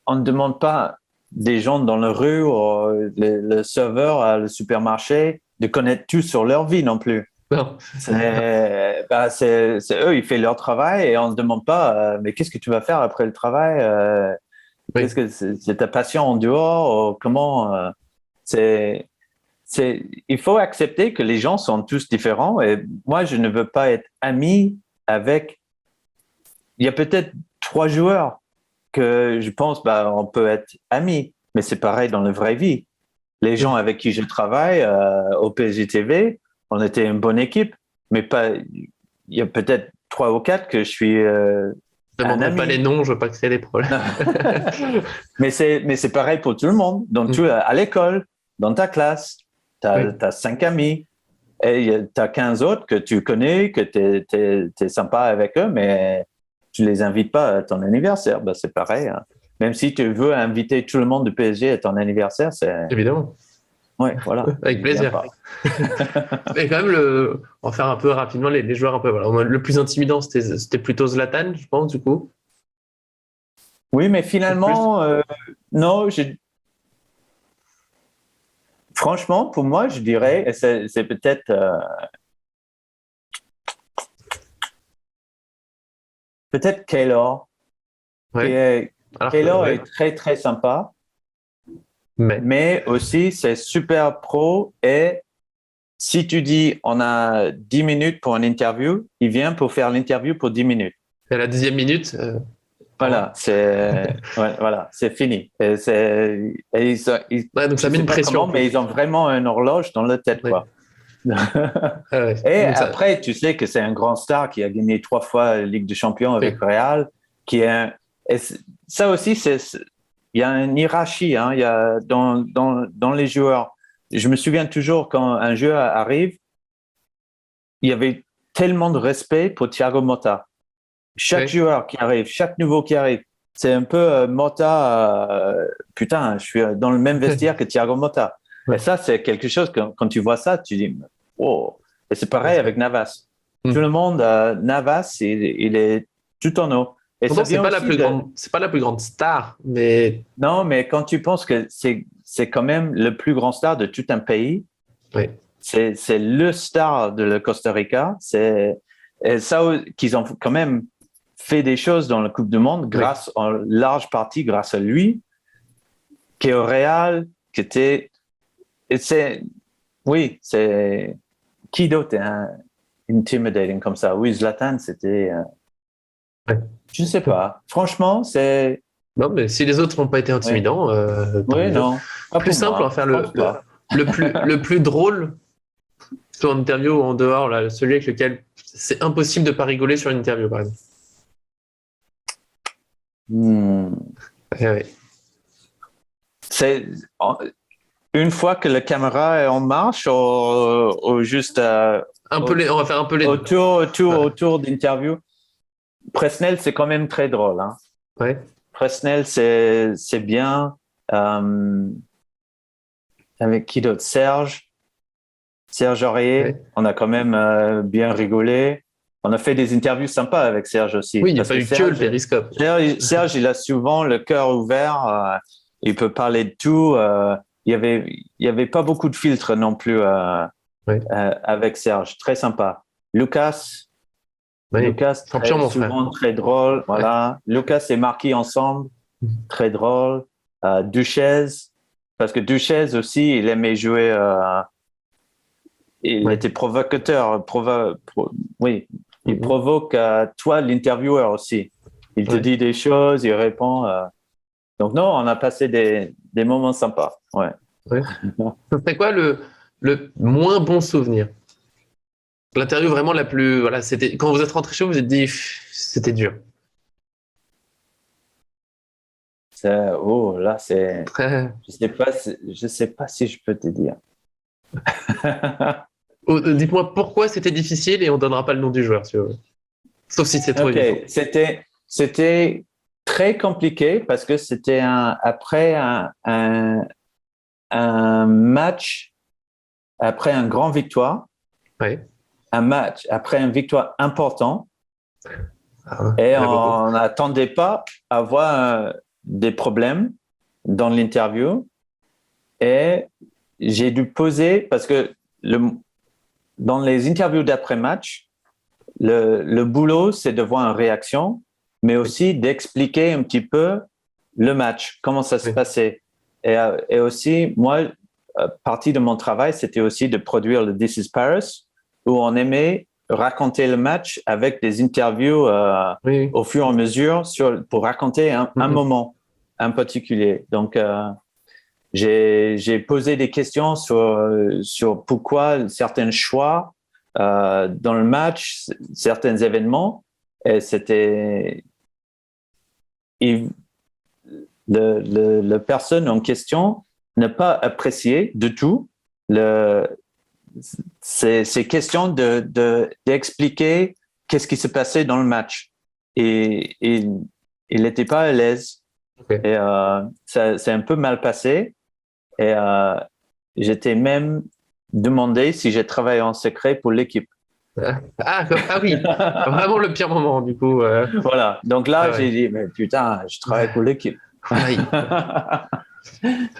on ne demande pas des gens dans la rue ou le serveur à le supermarché de connaître tout sur leur vie non plus. Non. C'est eux, ils font leur travail et on ne demande pas, mais qu'est-ce que tu vas faire après le travail? Oui. Qu'est-ce que c'est ta passion en dehors? Ou comment? C'est, il faut accepter que les gens sont tous différents et moi, je ne veux pas être ami avec. Il y a peut-être 3 joueurs que je pense, on peut être amis, mais c'est pareil dans la vraie vie. Les gens avec qui je travaille au PSG TV, on était une bonne équipe, mais pas. Il y a peut-être 3 ou 4 que je suis Je ne un demanderai ami. pas les noms, je veux pas créer des problèmes. mais c'est pareil pour tout le monde. Donc, tu à l'école, dans ta classe, tu as 5 amis et tu as 15 autres que tu connais, que tu es sympa avec eux, mais tu les invites pas à ton anniversaire. C'est pareil. Hein. Même si tu veux inviter tout le monde du PSG à ton anniversaire, c'est. Évidemment. Ouais, voilà. Avec plaisir. Mais quand même, on va faire un peu rapidement les joueurs un peu. Voilà. Le plus intimidant, c'était plutôt Zlatan, je pense, du coup. Oui, mais finalement, non. Franchement, pour moi, je dirais, et c'est peut-être. Peut-être Keylor. Ouais. Keylor est très, très sympa. Mais aussi, c'est super pro. Et si tu dis, on a 10 minutes pour une interview, il vient pour faire l'interview pour 10 minutes. Et à la 10e minute. Voilà, c'est fini. Donc ça met une pression. Mais ils ont vraiment une horloge dans la tête, quoi. Et donc après, tu sais que c'est un grand star qui a gagné 3 fois la Ligue des Champions avec Real, et ça aussi, il y a une hiérarchie, hein, il y a dans les joueurs. Je me souviens toujours quand un joueur arrive, il y avait tellement de respect pour Thiago Motta. Chaque joueur qui arrive, chaque nouveau qui arrive, c'est un peu Motta, putain, je suis dans le même vestiaire que Thiago Motta. Et ça, c'est quelque chose, quand tu vois ça, tu dis, oh. Et c'est pareil avec Navas. Tout le monde, Navas, il est tout en haut. Et pourtant, c'est pas la plus grande star, mais. Non, mais quand tu penses que c'est quand même le plus grand star de tout un pays, c'est le star de le Costa Rica, et ça qu'ils ont quand même fait des choses dans la Coupe du Monde en large partie grâce à lui, qui est au Real, qui était. C'est qui d'autre intimidating comme ça? Oui, Zlatan, c'était. Je ne sais pas. Franchement, c'est. Non, mais si les autres n'ont pas été intimidants, non. Plus simple, on va faire le plus drôle, soit en interview ou en dehors, là, celui avec lequel c'est impossible de ne pas rigoler sur une interview, par exemple. C'est une fois que la caméra est en marche ou juste on va faire un peu les autour d'interview. Presnel, c'est quand même très drôle. Hein. Presnel, c'est bien. Avec qui d'autre? Serge Aurier. On a quand même bien rigolé. On a fait des interviews sympas avec Serge aussi. Oui, il n'y a pas eu que le périscope. Serge, il a souvent le cœur ouvert. Il peut parler de tout. Il y avait pas beaucoup de filtres non plus avec Serge. Très sympa. Lucas, souvent très drôle. Voilà. Lucas et Marquis ensemble, très drôle. Duchesne, parce que Duchesne aussi, il aimait jouer. Il était provocateur. Il provoque toi, l'intervieweur aussi. Il te dit des choses, il répond. Donc non, on a passé des moments sympas. Ça serait quoi le moins bon souvenir? L'interview vraiment la plus... Voilà, c'était quand vous êtes rentré chez vous, vous êtes dit c'était dur. Là, c'est... Je sais pas si je peux te dire. Dites-moi pourquoi c'était difficile et on donnera pas le nom du joueur, si vous voulez. Sauf si c'est trop évident. C'était très compliqué parce que c'était après un match, après une grande victoire, Ouais. un match après une victoire importante, Ah, et il y en a beaucoup. on n'attendait pas à avoir des problèmes dans l'interview. Et j'ai dû poser, parce que dans les interviews d'après-match, le boulot, c'est de voir une réaction, mais aussi d'expliquer un petit peu le match, comment ça se Oui. passait. Et aussi, moi, partie de mon travail, c'était aussi de produire le This is Paris, où on aimait raconter le match avec des interviews Oui. au fur et à mesure pour raconter un Mhm. moment en particulier. Donc, j'ai posé des questions sur pourquoi certains choix dans le match, certains événements, et le personne en question n'a pas apprécié du tout ces questions d'expliquer qu'est-ce qui s'est passé dans le match. Et il n'était pas à l'aise. Ok. Et ça c'est un peu mal passé. Et j'étais même demandé si j'ai travaillé en secret pour l'équipe. Ah oui, vraiment le pire moment, du coup. Voilà. Donc là, Ah j'ai ouais. dit, mais putain, je travaille pour l'équipe. Aïe.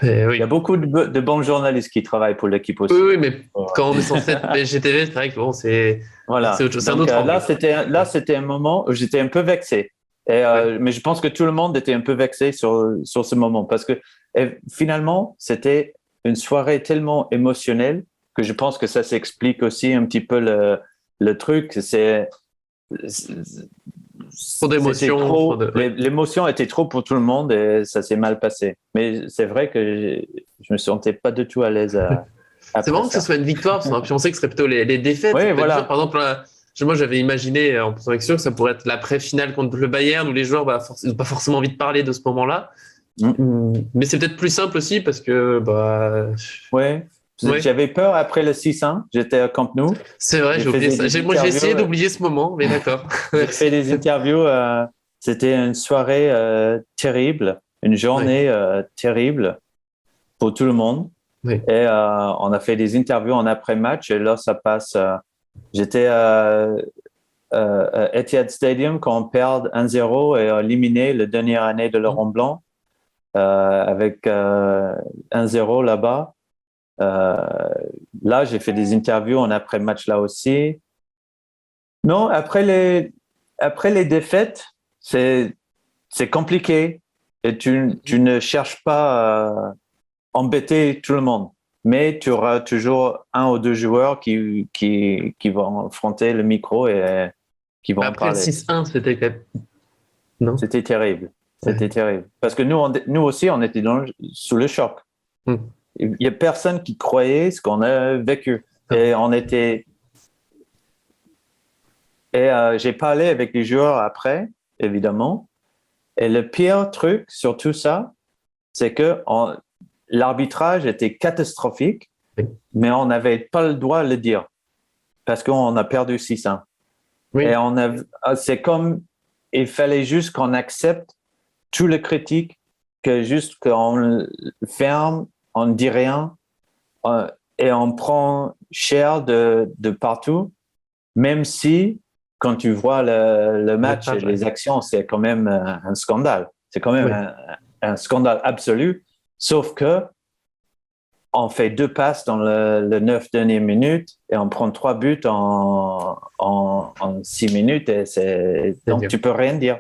Il y a Oui. beaucoup de bons journalistes qui travaillent pour l'équipe Oui, aussi. oui, mais quand on est censé être BGTV, c'est vrai que bon, c'est Voilà. autre chose, c'est un Donc autre là, angle. Ouais. c'était un moment où j'étais un peu vexé. Ouais. Mais je pense que tout le monde était un peu vexé sur ce moment parce que finalement, c'était une soirée tellement émotionnelle que je pense que ça s'explique aussi un petit peu le truc. Trop C'était d'émotions, trop trop, de. Oui. l'émotion était trop pour tout le monde et ça s'est mal passé. Mais c'est vrai que je me sentais pas du tout à l'aise C'est après marrant que ce ça. soit une victoire, parce qu'on aurait pu penser que ce serait plutôt les défaites. Ça Oui, peut être dur. voilà. Par exemple, moi, j'avais imaginé en pensant avec sûr que ça pourrait être l'après-finale contre le Bayern, où les joueurs ils n'ont pas forcément envie de parler de ce moment-là. Mm. Mais c'est peut-être plus simple aussi, parce que, bah, Ouais. ouais, J'avais peur après le 6-1. J'étais à Camp Nou. c'est vrai, J'ai j'ai oublié fait ça. des Moi, j'ai interviews. essayé d'oublier ce moment, mais d'accord. J'ai fait Merci. des interviews. C'était une soirée terrible, une Ouais, journée terrible pour tout le monde. ouais. Et on a fait des interviews en après-match. Et là, ça passe. J'étais Etihad Stadium quand on perd 1-0 et éliminé la dernière année de Laurent Blanc avec 1-0 là-bas. Euh, Là, j'ai fait des interviews en après-match là aussi. Non, après les défaites, c'est compliqué et tu ne cherches pas à embêter tout le monde. Mais tu auras toujours un ou deux joueurs qui vont affronter le micro et qui vont Bah, en après le parler. 6-1, c'était quand même. Non? C'était terrible. Ouais. C'était terrible. Parce que nous aussi, on était sous le choc. Hmm. Il y a personne qui croyait ce qu'on a vécu. Non. Et on était. Et j'ai parlé avec les joueurs après, évidemment. Et le pire truc sur tout ça, c'est que l'arbitrage était catastrophique, Oui. mais on n'avait pas le droit de le dire parce qu'on a perdu 6-1. Et Oui. c'est comme il fallait juste qu'on accepte tous les critiques, que juste qu'on ferme, on ne dit rien et on prend cher de partout, même si quand tu vois le match et L'arbitrage, ouais. les actions, c'est quand même un scandale. C'est quand même Oui. un scandale absolu, sauf que on fait deux passes dans le 9 dernières minutes et on prend 3 buts en 6 minutes et C'est donc dur. tu peux rien dire.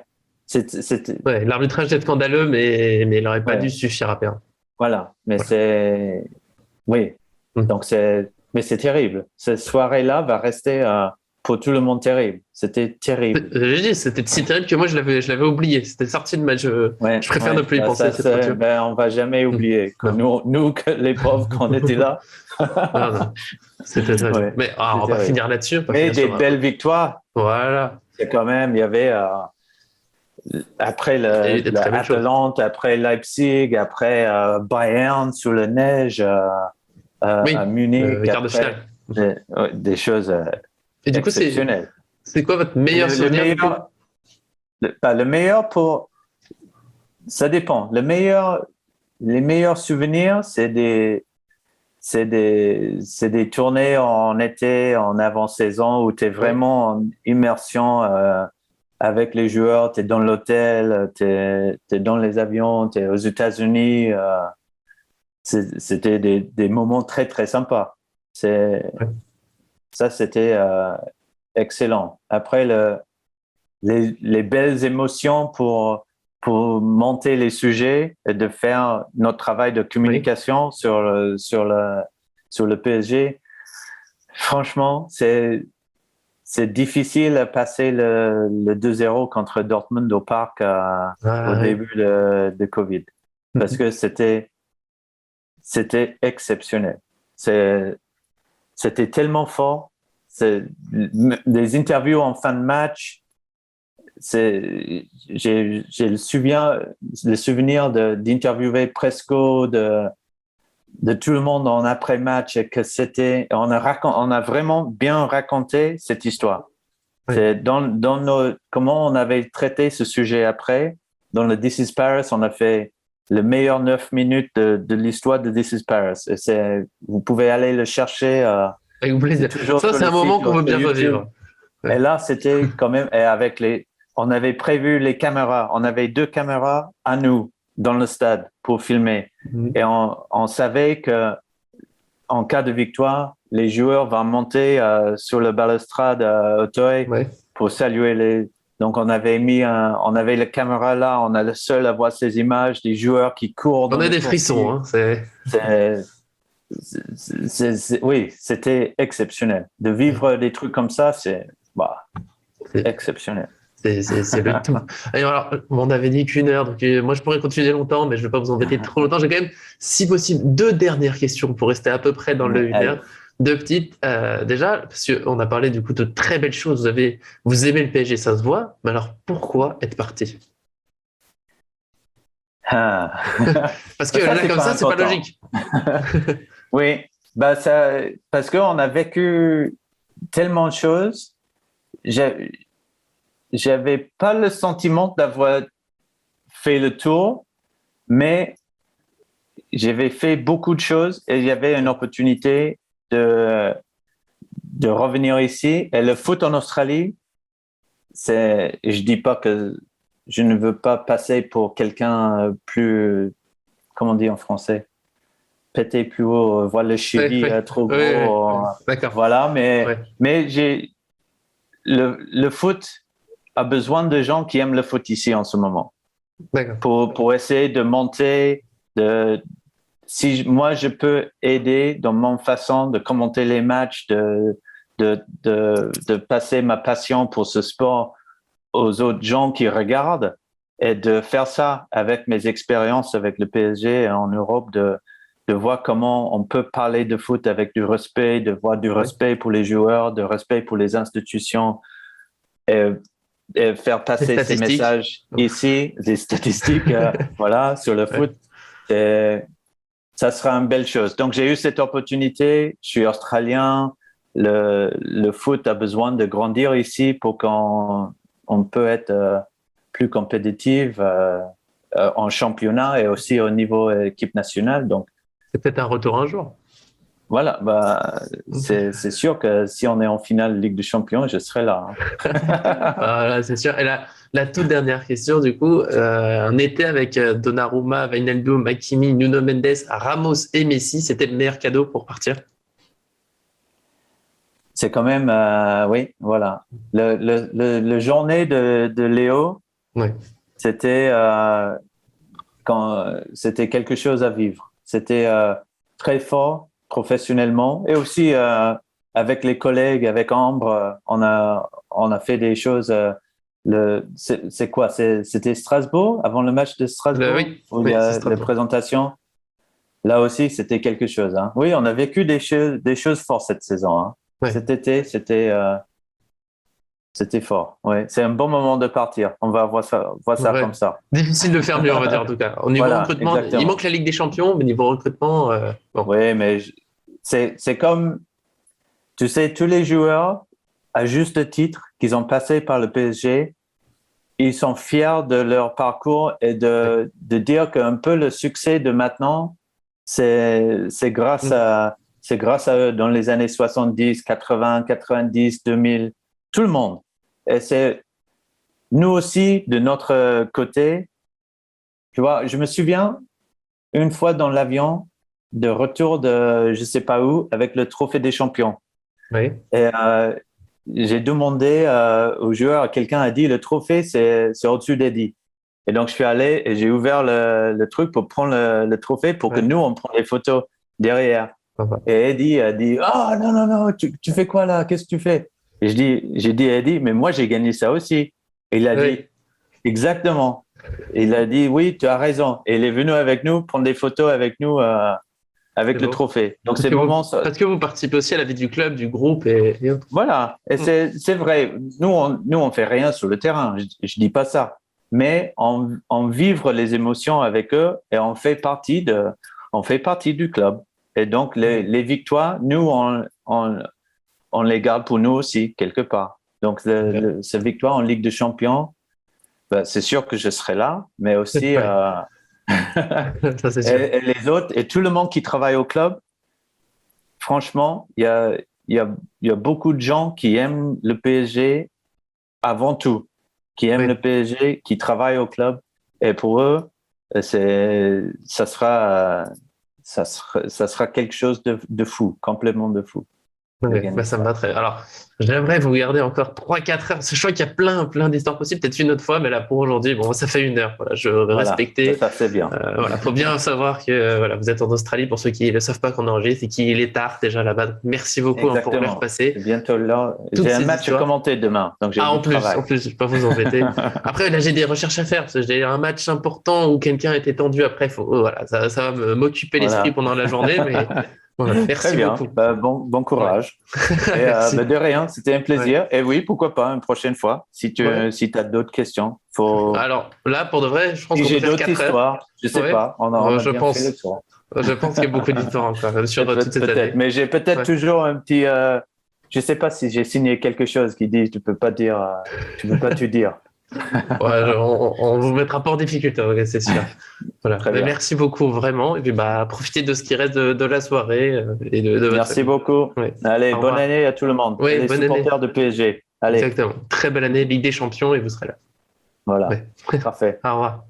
Ouais, l'arbitrage est scandaleux, mais il n'aurait pas dû Ouais, suffire à perdre. voilà. Mais Voilà. oui. Hmm. Donc mais c'est terrible. Cette soirée-là va rester pour tout le monde terrible. C'était terrible. J'ai dit, c'était si terrible que moi, je l'avais oublié. C'était sorti de ma. Je Ouais, préfère ne ouais. plus y Bah, penser, c'est trop dur. ben, on va jamais Hmm. oublier que Non. nous les pauvres, qu'on était là. Non, non. C'était très dur. Ouais, Mais on c'est va pas terrible. finir là-dessus, on va pas Mais finir des sur belles victoires. Voilà. C'est quand même, il y avait après Il y a eu des très belles choses. Atalante, après Leipzig, après Bayern sous la neige à Oui, Munich, quart de après finale. des choses Et du coup, c'est exceptionnelles. c'est quoi votre meilleur Le souvenir, du coup? meilleur, le meilleur pour Ça dépend. Les meilleurs souvenirs, c'est des tournées en été, en avant-saison, où tu es vraiment en immersion avec les joueurs, tu es dans l'hôtel, tu es dans les avions, tu es aux États-Unis. C'était des moments très, très sympas. Ouais. Ça, c'était excellent. Après, les belles émotions pour monter les sujets et de faire notre travail de Oui. communication sur le PSG. Franchement, c'est difficile à passer le 2-0 contre Dortmund au parc au Ah, ouais. début de Covid parce que c'était exceptionnel. C'était tellement fort. Des interviews en fin de match. J'ai le souvenir d'interviewer Presco, de tout le monde en après-match et que on a vraiment bien raconté cette histoire. Ouais. C'est comment on avait traité ce sujet après. Dans le This is Paris, on a fait le meilleur 9 minutes de l'histoire de This is Paris. Et vous pouvez aller le chercher. Avec C'est plaisir. toujours Ça, sur c'est le un moment site qu'on ou veut sur bien YouTube. revivre. Et Ouais. là, c'était quand même, on avait prévu les caméras. On avait 2 caméras à nous dans le stade pour filmer. Mhm. Et on savait que en cas de victoire, les joueurs vont monter sur le balustrade à Auteuil Ouais. pour saluer les. Donc, on avait la caméra là, on a le seul à voir ces images des joueurs qui courent On dans a les des frissons, coursives. hein. C'est... C'est, oui, c'était exceptionnel. De vivre des trucs comme ça, bah, c'est- exceptionnel. c'est le tout. Alors, on avait dit qu'une heure, donc moi je pourrais continuer longtemps, mais je ne vais pas vous embêter trop longtemps. J'ai quand même, si possible, deux dernières questions pour rester à peu près dans le une Allez. heure. Deux petites. Déjà, parce qu'on a parlé du coup de très belles choses. Vous aimez le PSG, ça se voit. Mais alors, pourquoi être parti? Ah. Parce que Ça, là, c'est comme pas ça, c'est pas important. logique. Oui, parce qu'on a vécu tellement de choses. J'avais pas le sentiment d'avoir fait le tour, mais j'avais fait beaucoup de choses et il y avait une opportunité de revenir ici. Et le foot en Australie, je dis pas que je ne veux pas passer pour quelqu'un plus, comment on dit en français, péter plus haut, voir le Ouais, cheville ouais, trop ouais, gros. ouais. D'accord. Voilà, Ouais, mais le foot a besoin de gens qui aiment le foot ici en ce moment d'accord. pour essayer de monter. Si moi je peux aider dans mon façon de commenter les matchs, de passer ma passion pour ce sport aux autres gens qui regardent et de faire ça avec mes expériences avec le PSG en Europe, de voir comment on peut parler de foot avec du respect, de voir du Ouais. respect pour les joueurs, de respect pour les institutions et faire Les passer ces statistiques. messages ici, des statistiques, voilà, sur le Ouais. foot. Ça sera une belle chose. Donc, j'ai eu cette opportunité. Je suis australien. Le foot a besoin de grandir ici pour qu'on peut être plus compétitif en championnat et aussi au niveau équipe nationale. Donc, C'est peut-être un retour un jour. voilà, c'est sûr que si on est en finale Ligue des Champions, je serai là. Voilà, c'est sûr. Et la toute dernière question, du coup, un été avec Donnarumma, Wijnaldum, Hakimi, Nuno Mendes, Ramos et Messi, c'était le meilleur cadeau pour partir. C'est quand même, oui, voilà. Le journée de Léo, Ouais. c'était c'était quelque chose à vivre. C'était très fort professionnellement et aussi avec les collègues, avec Ambre, on a fait des choses. C'est quoi? C'était Strasbourg avant le match de Strasbourg Oui, où il y oui, c'est a la Strasbourg. présentation. Là aussi, c'était quelque chose. Hein. Oui, on a vécu des choses fortes cette saison. Hein. Ouais. Cet été, c'était fort. Ouais, c'est un bon moment de partir. On va voir ça Ouais. comme ça. Difficile de faire mieux, on va dire en tout cas. Au niveau Voilà, recrutement, il exactement. manque la Ligue des Champions, mais niveau recrutement, bon. Oui, mais c'est comme, tu sais, tous les joueurs, à juste titre, qu'ils ont passé par le PSG, ils sont fiers de leur parcours et de dire qu'un peu le succès de maintenant, c'est grâce à eux dans les années 70, 80, 90, 2000, tout le monde. Et c'est nous aussi, de notre côté, tu vois, je me souviens une fois dans l'avion de retour de je sais pas où avec le trophée des champions. Oui. Et j'ai demandé aux joueurs, quelqu'un a dit le trophée c'est au-dessus d'Eddie. Et donc je suis allé et j'ai ouvert le truc pour prendre le trophée pour que nous on prenne les photos derrière. Et Eddie a dit ah non non non tu fais quoi là, qu'est-ce que tu fais? Et j'ai dit à Eddie mais moi j'ai gagné ça aussi. Et il a dit exactement. Et il a dit oui tu as raison. Et il est venu avec nous prendre des photos avec nous. Avec le trophée. Donc, c'est parce que vous participez aussi à la vie du club, du groupe et autres. Voilà. Et c'est vrai. Nous, on fait rien sur le terrain. Je dis pas ça. Mais on vivre les émotions avec eux et on fait partie du club. Et donc, les victoires, nous, on les garde pour nous aussi, quelque part. Donc, ces victoires en Ligue des Champions, ben, c'est sûr que je serai là, mais aussi, ça, c'est sûr. Et les autres, et tout le monde qui travaille au club, franchement, il y a beaucoup de gens qui aiment le PSG avant tout, qui aiment le PSG, qui travaillent au club. Et pour eux, ça sera quelque chose de fou, complètement de fou. Ça me va très bien. Alors, j'aimerais vous garder encore 3-4 heures. Je crois qu'il y a plein d'histoires possibles, peut-être une autre fois, mais là, pour aujourd'hui, bon, ça fait 1 heure. Voilà, je vais respecter. Ça, c'est bien. Voilà, faut bien savoir que voilà, vous êtes en Australie, pour ceux qui ne le savent pas qu'on enregistre et qu'il est tard déjà là-bas. Merci beaucoup pour l'heure passée. Bientôt là. J'ai un match à commenter demain, donc j'ai en plus, je ne vais pas vous embêter. Après, là, j'ai des recherches à faire, parce que j'ai un match important où quelqu'un était tendu après. Voilà, ça va m'occuper l'esprit pendant la journée, mais... Voilà, merci beaucoup. Bon courage. Et, de rien, c'était un plaisir. Et oui, pourquoi pas une prochaine fois, si tu as d'autres questions. Alors là, pour de vrai, je pense qu'on j'ai peut faire d'autres histoires. Je sais pas. On a je pense. Fait le tour. Je pense qu'il y a beaucoup d'histoires encore, même sur toute cette année. Mais j'ai peut-être toujours un petit. Je sais pas si j'ai signé quelque chose qui dit tu peux pas tout dire. On vous mettra pas en difficulté, c'est sûr. Voilà. Merci beaucoup, vraiment. Et puis, profitez de ce qui reste de la soirée. Et de votre Merci beaucoup. Ouais. Allez, bonne année à tout le monde. Oui, les supporters de PSG. Allez. Exactement. Très belle année, Ligue des Champions, et vous serez là. Voilà. Parfait. Au revoir.